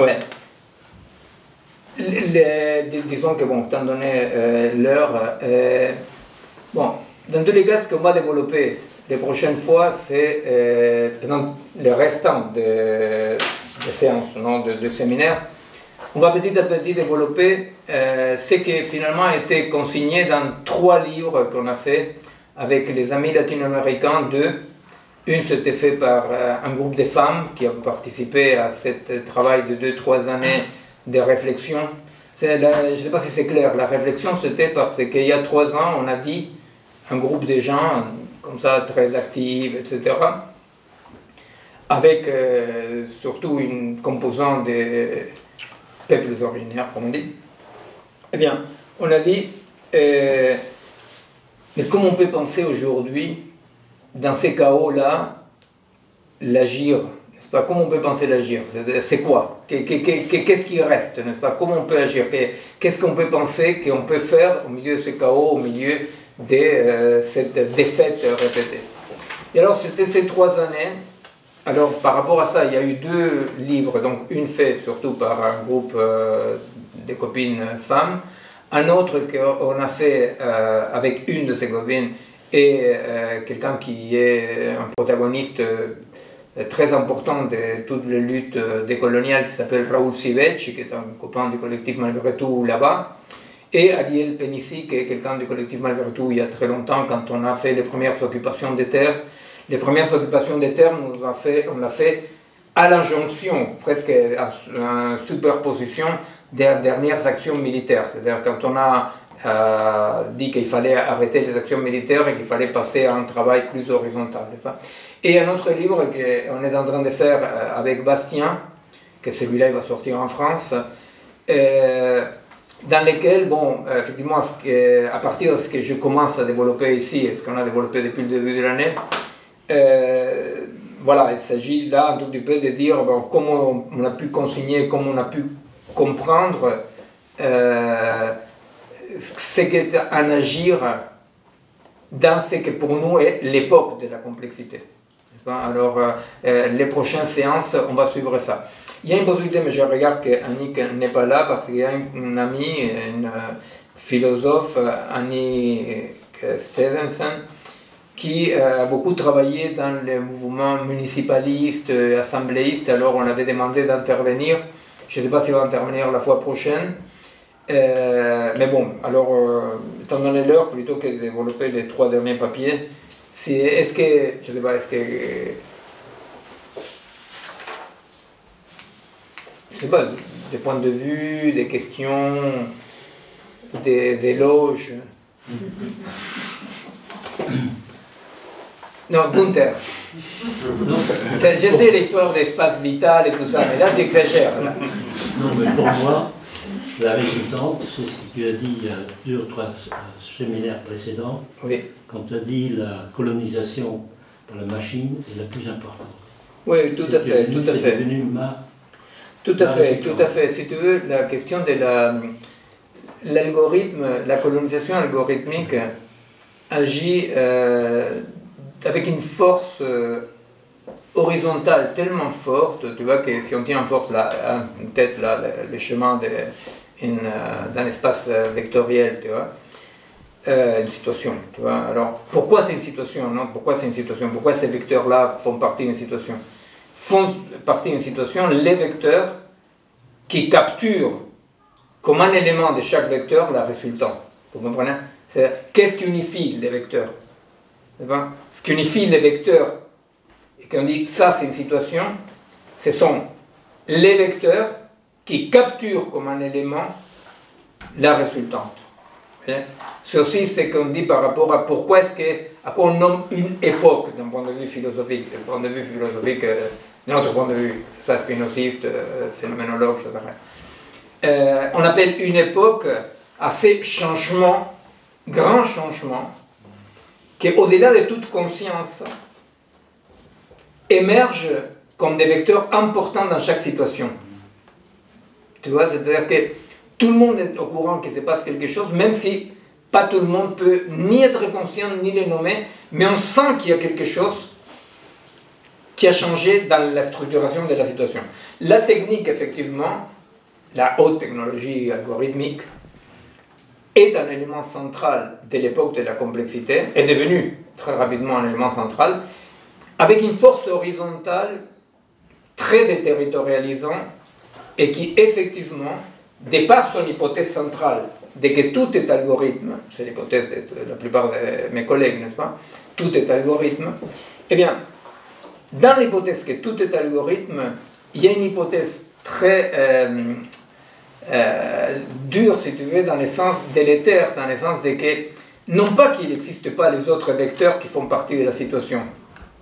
ouais. Disons que, bon, étant donné l'heure, bon, dans tous les cas, ce qu'on va développer les prochaines fois, c'est pendant le restant de séances, non, de séminaires, on va petit à petit développer ce qui finalement a été consigné dans 3 livres qu'on a fait avec les amis latino-américains. Une, c'était fait par un groupe de femmes qui ont participé à ce travail de 2-3 années de réflexion. Je ne sais pas si c'est clair, la réflexion c'était parce qu'il y a 3 ans, on a dit, un groupe de gens, comme ça, très actifs, etc., avec surtout une composante des peuples originaires, comme on dit. Eh bien, on a dit, mais comment on peut penser aujourd'hui dans ces chaos-là, l'agir, n'est-ce pas? Comment on peut penser l'agir? C'est quoi? Qu'est-ce qui reste, n'est-ce pas? Comment on peut agir? Qu'est-ce qu'on peut penser qu'on peut faire au milieu de ces chaos, au milieu de cette défaite répétée? Et alors, c'était ces 3 années. Alors, par rapport à ça, il y a eu 2 livres, donc une fait surtout par un groupe des copines femmes, un autre qu'on a fait avec une de ces copines et quelqu'un qui est un protagoniste très important de toutes les luttes décoloniales qui s'appelle Raoul Siveci, qui est un copain du collectif Malgré tout là-bas, et Ariel Penissi, qui est quelqu'un du collectif Malgré tout il y a très longtemps, quand on a fait les premières occupations des terres. Les premières occupations des terres, on l'a fait à l'injonction, presque en superposition des dernières actions militaires. C'est-à-dire quand on a dit qu'il fallait arrêter les actions militaires et qu'il fallait passer à un travail plus horizontal. Et un autre livre qu'on est en train de faire avec Bastien, que celui-là il va sortir en France, dans lequel, bon, effectivement, à partir de ce que je commence à développer ici, et ce qu'on a développé depuis le début de l'année, voilà, il s'agit là un tout petit peu de dire bon, comment on a pu consigner, comment on a pu comprendre ce qu'est un agir dans ce que pour nous est l'époque de la complexité. Alors, les prochaines séances, on va suivre ça. Il y a une possibilité, mais je regarde qu'Annick n'est pas là parce qu'il y a une amie, une philosophe, Annie Stevenson, qui a beaucoup travaillé dans les mouvements municipalistes, assembléistes. Alors on avait demandé d'intervenir. Je ne sais pas s'il va intervenir la fois prochaine. Mais bon, alors, étant donné l'heure, plutôt que de développer les 3 derniers papiers, est-ce que, je sais pas, je sais pas, des points de vue, des questions, des éloges. Non, Gunther. Je sais l'histoire d'espace vital et tout ça, mais là tu exagères. Là. Non, mais pour moi, la résultante, c'est ce que tu as dit il y a 2 ou 3 séminaires précédents, oui. Quand tu as dit la colonisation par la machine est la plus importante. Oui, tout à fait, tout à fait. C'est devenu tout à fait, tout à fait. Si tu veux, la question de l'algorithme, la colonisation algorithmique agit avec une force horizontale tellement forte, tu vois, que si on tient en force en tête là, le chemin d'un espace vectoriel, tu vois, une situation, tu vois. Alors, pourquoi c'est une situation, non? Pourquoi c'est une situation? Pourquoi ces vecteurs-là font partie d'une situation? Font partie d'une situation les vecteurs qui capturent comme un élément de chaque vecteur la résultante. Vous comprenez? Qu'est-ce qui unifie les vecteurs? Ce qui unifie les vecteurs, et qu'on dit ça c'est une situation, ce sont les vecteurs qui capturent comme un élément la résultante. C'est aussi ce qu'on dit par rapport à pourquoi est-ce à quoi on nomme une époque d'un point de vue philosophique. D'un point de vue philosophique, d'un autre point de vue, spinoziste, phénoménologue, etc. On appelle une époque à ces changements, grands changements, qui au-delà de toute conscience, émergent comme des vecteurs importants dans chaque situation. Tu vois, c'est-à-dire que tout le monde est au courant qu'il se passe quelque chose, même si pas tout le monde peut ni être conscient ni les nommer, mais on sent qu'il y a quelque chose qui a changé dans la structuration de la situation. La technique, effectivement, la haute technologie algorithmique, est un élément central de l'époque de la complexité, est devenu très rapidement un élément central, avec une force horizontale très déterritorialisante et qui, effectivement, de par son hypothèse centrale de que tout est algorithme, c'est l'hypothèse de la plupart de mes collègues, n'est-ce pas? Tout est algorithme. Eh bien, dans l'hypothèse que tout est algorithme, il y a une hypothèse très dure, si tu veux, dans le sens délétère, dans le sens de que, non pas qu'il n'existe pas les autres vecteurs qui font partie de la situation,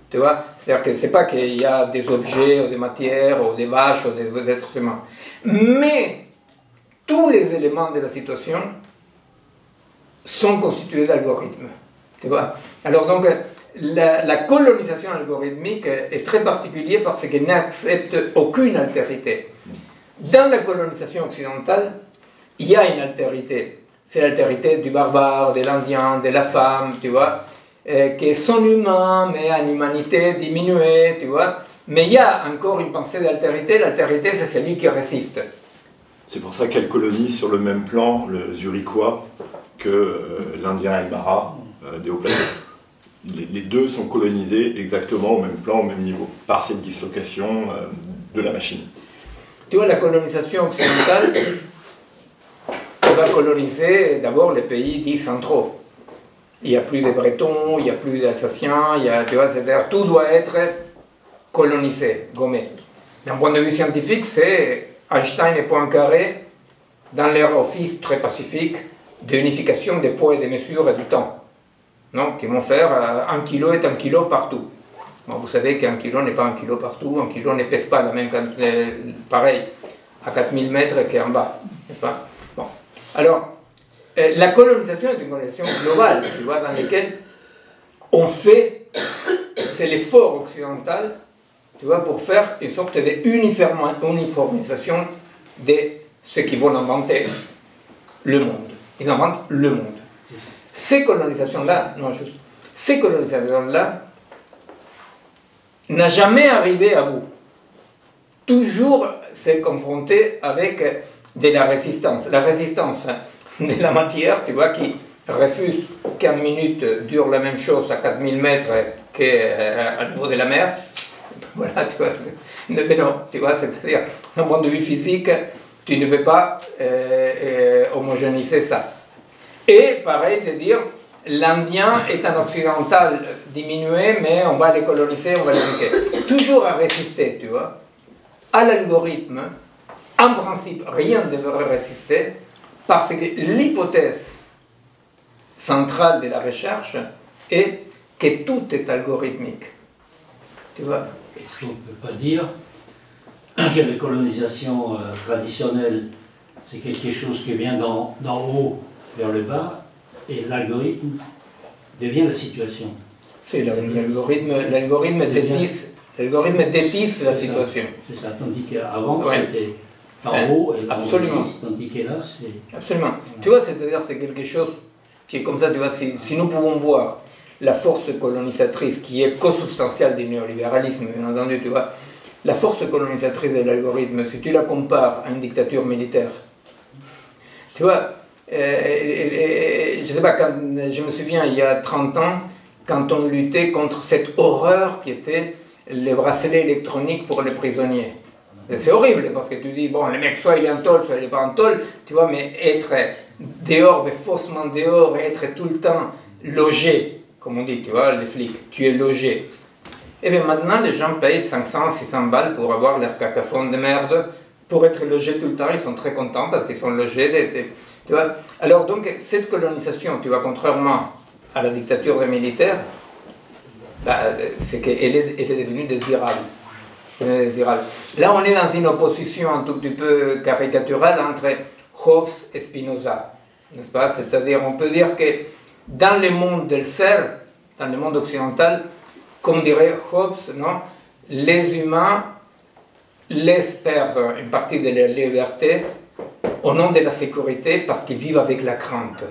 tu vois? C'est-à-dire que c'est pas qu'il y a des objets, ou des matières, ou des vaches, ou des êtres humains, mais tous les éléments de la situation sont constitués d'algorithmes, tu vois? Alors donc, la colonisation algorithmique est très particulière parce qu'elle n'accepte aucune altérité. Dans la colonisation occidentale, il y a une altérité. C'est l'altérité du barbare, de l'Indien, de la femme, tu vois, qui sont humains, mais à une humanité diminuée, tu vois. Mais il y a encore une pensée d'altérité. L'altérité, c'est celui qui résiste. C'est pour ça qu'elle colonise sur le même plan le Zurichois que l'Indien Aymara des Hauts-Plateaux. Les deux sont colonisés exactement au même plan, au même niveau, par cette dislocation de la machine. Tu vois, la colonisation occidentale va coloniser d'abord les pays dits centraux. Il n'y a plus de Bretons, il n'y a plus d'Alsaciens, tu vois, c'est-à-dire tout doit être colonisé, gommé. D'un point de vue scientifique, c'est Einstein et Poincaré dans leur office très pacifique d'unification des poids et des mesures et du temps. Non, qui vont faire 1 kilo est 1 kilo partout. Bon, vous savez qu'un kilo n'est pas 1 kilo partout, 1 kilo ne pèse pas la même quantité, pareil, à 4000 mètres qu'en bas, n'est-ce pas? Bon. Alors, la colonisation est une colonisation globale, tu vois, dans laquelle on fait, c'est l'effort occidental, tu vois, pour faire une sorte d'uniformisation de ce qu'ils vont inventer, le monde. Ils inventent le monde. Ces colonisations-là, ces colonisations-là n'a jamais arrivé à bout. Toujours c'est confronté avec de la résistance. La résistance de la matière, tu vois, qui refuse qu'en minute dure la même chose à 4000 mètres qu'à niveau de la mer. Voilà, tu vois. Mais non, tu vois, c'est-à-dire, d'un point de vue physique, tu ne peux pas homogénéiser ça. Et pareil de dire, l'Indien est un occidental diminué, mais on va les coloniser, on va les éduquer. Toujours à résister, tu vois, à l'algorithme. En principe, rien ne devrait résister, parce que l'hypothèse centrale de la recherche est que tout est algorithmique. Tu vois? Est-ce qu'on ne peut pas dire que la colonisation traditionnelle, c'est quelque chose qui vient d'en haut vers le bas, et l'algorithme devient la situation? C'est l'algorithme détisse la situation. C'est ça, tandis qu'avant, c'était en haut et là, tandis que là, c'est... Absolument. Tu vois, c'est-à-dire, c'est quelque chose qui est comme ça, tu vois, si nous pouvons voir la force colonisatrice qui est co-substantielle du néolibéralisme, bien entendu, tu vois, la force colonisatrice de l'algorithme, si tu la compares à une dictature militaire, tu vois, je ne sais pas, quand, je me souviens, il y a 30 ans, quand on luttait contre cette horreur qui était les bracelets électroniques pour les prisonniers. C'est horrible, parce que tu dis, bon, le mec, soit il est en tôle, soit il n'est pas en tôle, tu vois, mais être dehors, mais faussement dehors, et être tout le temps logé, comme on dit, tu vois, les flics, tu es logé. Et bien maintenant, les gens payent 500, 600 balles pour avoir leur cacaphone de merde, pour être logés tout le temps, ils sont très contents parce qu'ils sont logés, tu vois. Alors donc, cette colonisation, tu vois, contrairement à la dictature des militaires, bah, c'est qu'elle est devenue désirable. Là, on est dans une opposition un tout petit peu caricaturale entre Hobbes et Spinoza, n'est-ce pas? C'est-à-dire, on peut dire que dans le monde del ser, dans le monde occidental, comme dirait Hobbes, non, les humains laissent perdre une partie de leur liberté au nom de la sécurité parce qu'ils vivent avec la crainte.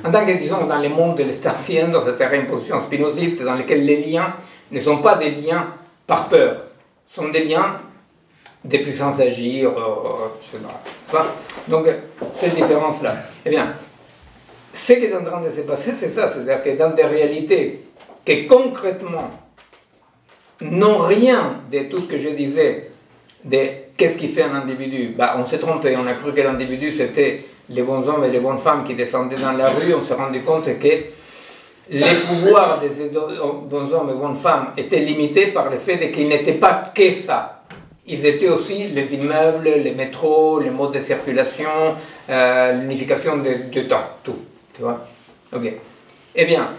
En tant que, disons, dans le monde de l'Estarciendo, ça serait une position spinoziste dans laquelle les liens ne sont pas des liens par peur, sont des liens des puissances agir, etc. Donc, cette différence-là. Eh bien, ce qui est en train de se passer, c'est ça, c'est-à-dire que dans des réalités qui concrètement n'ont rien de tout ce que je disais, de qu'est-ce qui fait un individu, bah, on s'est trompé, on a cru que l'individu c'était les bons hommes et les bonnes femmes qui descendaient dans la rue, on s'est rendu compte que les pouvoirs des bons hommes et bonnes femmes étaient limités par le fait qu'ils n'étaient pas que ça. Ils étaient aussi les immeubles, les métros, les modes de circulation, l'unification du temps, tout. Tu vois? Ok. Eh bien,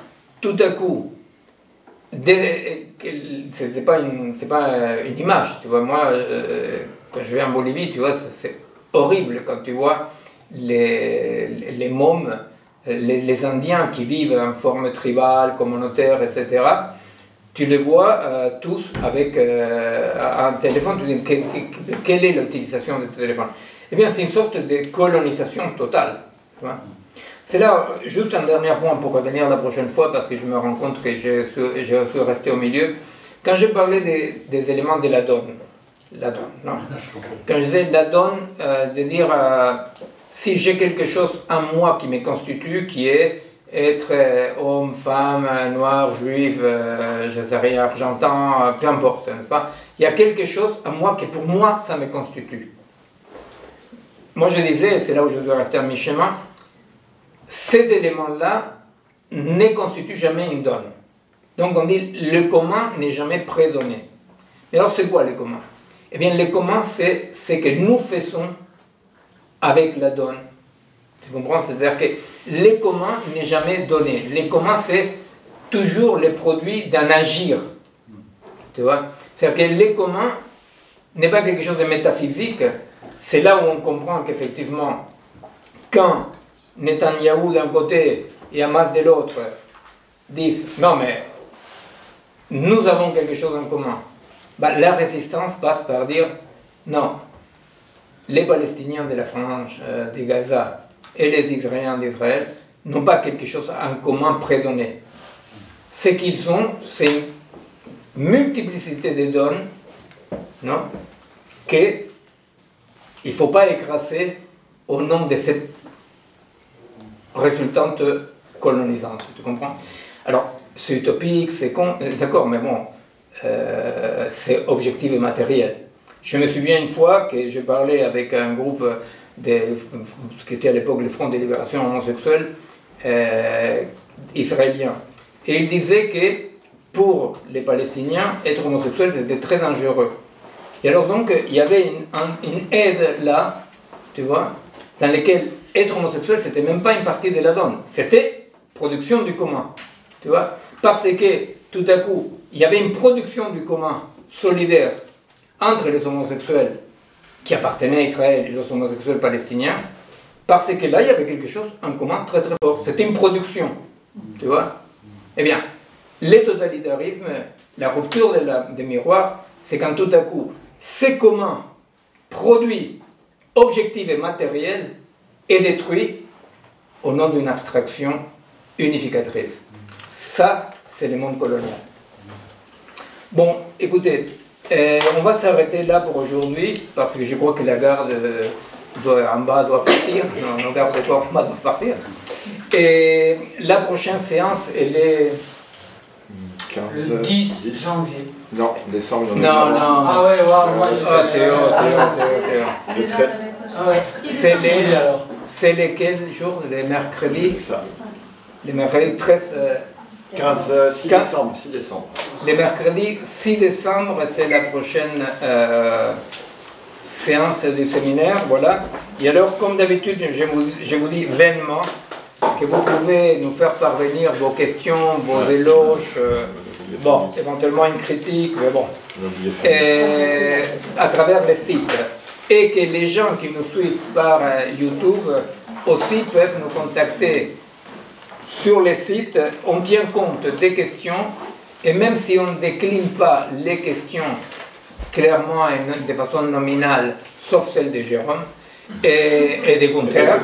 tout à coup, c'est pas une image, tu vois. Moi, quand je vais en Bolivie, tu vois, c'est horrible quand tu vois les mômes les Indiens qui vivent en forme tribale, communautaire, etc., tu les vois tous avec un téléphone. Tu dis, quelle est l'utilisation de téléphone? Eh bien, c'est une sorte de colonisation totale. C'est là, juste un dernier point pour revenir la prochaine fois, parce que je me rends compte que je suis resté au milieu. Quand j'ai parlé des éléments de la donne, non? Quand je disais la donne, de dire si j'ai quelque chose en moi qui me constitue, qui est être homme, femme, noir, juif, je sais rien, argentin, peu importe, n'est-ce pas? Il y a quelque chose en moi qui, pour moi, ça me constitue. Moi, je disais, c'est là où je dois rester à mi-chemin, cet élément-là ne constitue jamais une donne. Donc, on dit le commun n'est jamais prédonné. Et alors, c'est quoi le commun? Eh bien, le commun, c'est ce que nous faisons avec la donne. Tu comprends? C'est-à-dire que le commun n'est jamais donné. Le commun, c'est toujours le produit d'un agir. Tu vois? C'est-à-dire que le commun n'est pas quelque chose de métaphysique. C'est là où on comprend qu'effectivement, quand Netanyahou d'un côté et Hamas de l'autre disent « Non, mais nous avons quelque chose en commun », la résistance passe par dire « Non, les Palestiniens de la frange de Gaza et les Israéliens d'Israël n'ont pas quelque chose en commun prédonné. Ce qu'ils ont, c'est une multiplicité de donnes, non, qu'il ne faut pas écraser au nom de cette résultante colonisante. Tu comprends? Alors, c'est utopique, c'est con, d'accord, mais bon, c'est objectif et matériel. Je me souviens une fois que je parlais avec un groupe ce qui était à l'époque le Front de libération homosexuelle israélien. Et il disait que pour les Palestiniens, être homosexuel c'était très dangereux. Et alors donc, il y avait une aide là, tu vois, dans laquelle être homosexuel, c'était même pas une partie de la donne, c'était production du commun, tu vois, parce que tout à coup, il y avait une production du commun solidaire entre les homosexuels qui appartenaient à Israël et les homosexuels palestiniens, parce que là, il y avait quelque chose en commun très très fort, c'était une production, tu vois. Eh bien, le totalitarisme, la rupture des miroirs, c'est quand tout à coup, ces communs produits, objectifs et matériels, est détruit au nom d'une abstraction unificatrice. Ça, c'est le monde colonial. Bon, écoutez, on va s'arrêter là pour aujourd'hui, parce que je crois que la garde en bas doit partir, nos gardes de corps en bas doivent partir. Et la prochaine séance, elle est... Le 10 janvier. Non, décembre. Non. Ah ouais, moi j'ai... Ah, Théo. Ah ouais. C'est lesquels jours? Les mercredis? C'est ça. Les mercredis 13... 6 décembre. Les mercredis 6 décembre, c'est la prochaine séance du séminaire, voilà. Et alors, comme d'habitude, je vous dis vainement que vous pouvez nous faire parvenir vos questions, vos éloges, bon, éventuellement une critique, mais bon, à travers les sites. Et que les gens qui nous suivent par YouTube aussi peuvent nous contacter sur les sites. On tient compte des questions, et même si on ne décline pas les questions clairement et de façon nominale, sauf celle de Jérôme et de Gunther,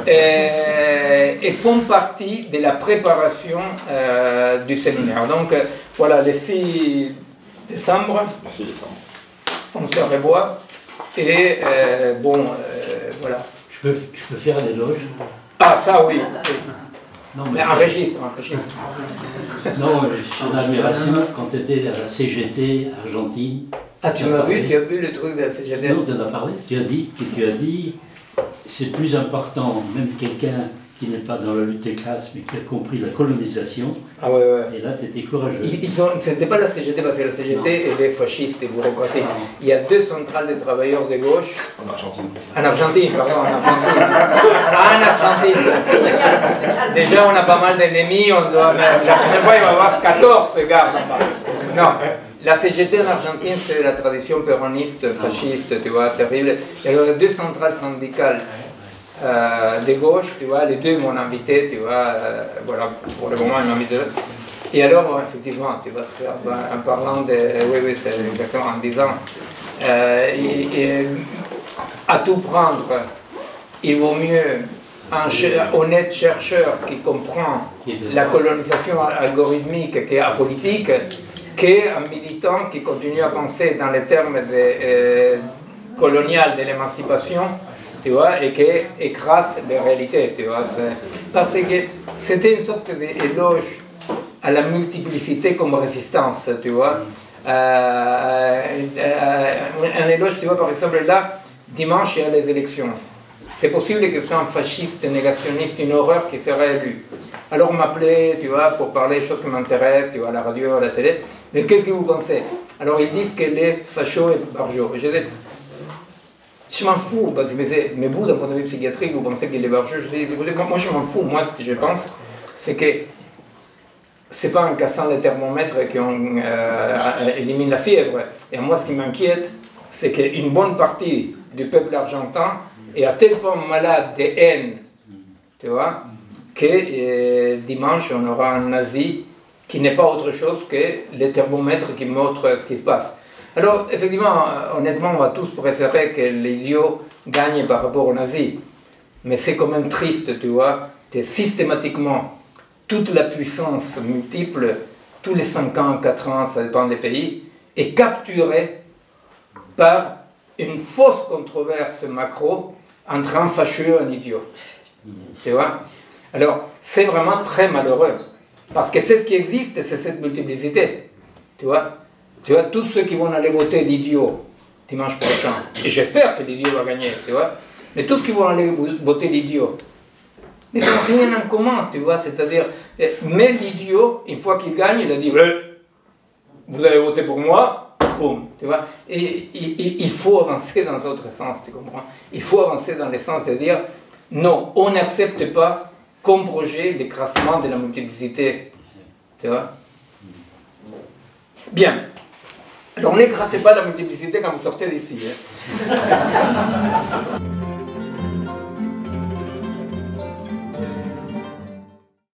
et font partie de la préparation du séminaire. Donc voilà, le 6 décembre, on se revoit, et voilà. Je peux faire l'éloge? Ah, ça oui. Non, mais enregistre. Non, son admiration quand tu étais à la CGT Argentine. Ah, tu m'as vu? Tu as vu le truc de la CGT? Non, tu en as parlé. Tu as dit c'est plus important, même quelqu'un qui n'est pas dans la lutte des classes, mais qui a compris la colonisation. Ah ouais. Et là, tu étais courageux. C'était pas la CGT, parce que la CGT, elle est fasciste et bureaucratique. Il y a 2 centrales de travailleurs de gauche. En Argentine. En Argentine. En Argentine. Déjà, on a pas mal d'ennemis. La prochaine fois, il va y avoir 14 gars. Non. La CGT en Argentine, c'est la tradition péroniste, fasciste, tu vois, terrible. Et alors, il y a 2 centrales syndicales de gauche, tu vois, les deux m'ont invité, tu vois, voilà, pour le moment, ils m'ont invité. Et alors, effectivement, tu vois, en parlant de, oui, c'est exactement, en disant, à tout prendre, il vaut mieux un honnête chercheur qui comprend la colonisation algorithmique qui est apolitique qu'un militant qui continue à penser dans les termes colonial de l'émancipation, tu vois, et qui écrase les réalités, tu vois. Parce que c'était une sorte d'éloge à la multiplicité comme résistance, tu vois. Un éloge, tu vois, par exemple, là, dimanche, il y a les élections. C'est possible que ce soit un fasciste, négationniste, une horreur qui sera élu. Alors on m'appelait, tu vois, pour parler des choses qui m'intéressent, tu vois, à la radio, à la télé. Mais qu'est-ce que vous pensez? Alors ils disent que les fachos et barjots. Je dis, je m'en fous, parce que mais vous, d'un point de vue psychiatrique, vous pensez qu'il est barjot? Je dis, écoutez, moi je m'en fous. Moi, ce que je pense, c'est que c'est pas en cassant les thermomètres qu'on élimine la fièvre. Et moi, ce qui m'inquiète, c'est qu'une bonne partie du peuple argentin est à tel point malade de haine, tu vois, que dimanche, on aura un nazi qui n'est pas autre chose que les thermomètres qui montrent ce qui se passe. Alors, effectivement, honnêtement, on va tous préférer que l'idiot gagne par rapport aux nazis. Mais c'est quand même triste, tu vois, que systématiquement, toute la puissance multiple, tous les 5 ans, 4 ans, ça dépend des pays, est capturée par une fausse controverse macro entre un fâcheux et un idiot. Tu vois? Alors, c'est vraiment très malheureux. Parce que c'est ce qui existe, c'est cette multiplicité. Tu vois? Tu vois, tous ceux qui vont aller voter l'idiot dimanche prochain, et j'espère que l'idiot va gagner, tu vois? Mais tous ceux qui vont aller voter l'idiot, ils n'ont rien en commun, tu vois? C'est-à-dire, mais l'idiot, une fois qu'il gagne, il a dit vous avez voté pour moi, boum, tu vois? Et il faut avancer dans l'autre sens, tu comprends? Il faut avancer dans le sens de dire non, on n'accepte pas comme projet l'écrasement de la multiplicité, tu vois? Bien. Alors n'écrasez pas la multiplicité quand vous sortez d'ici. Hein.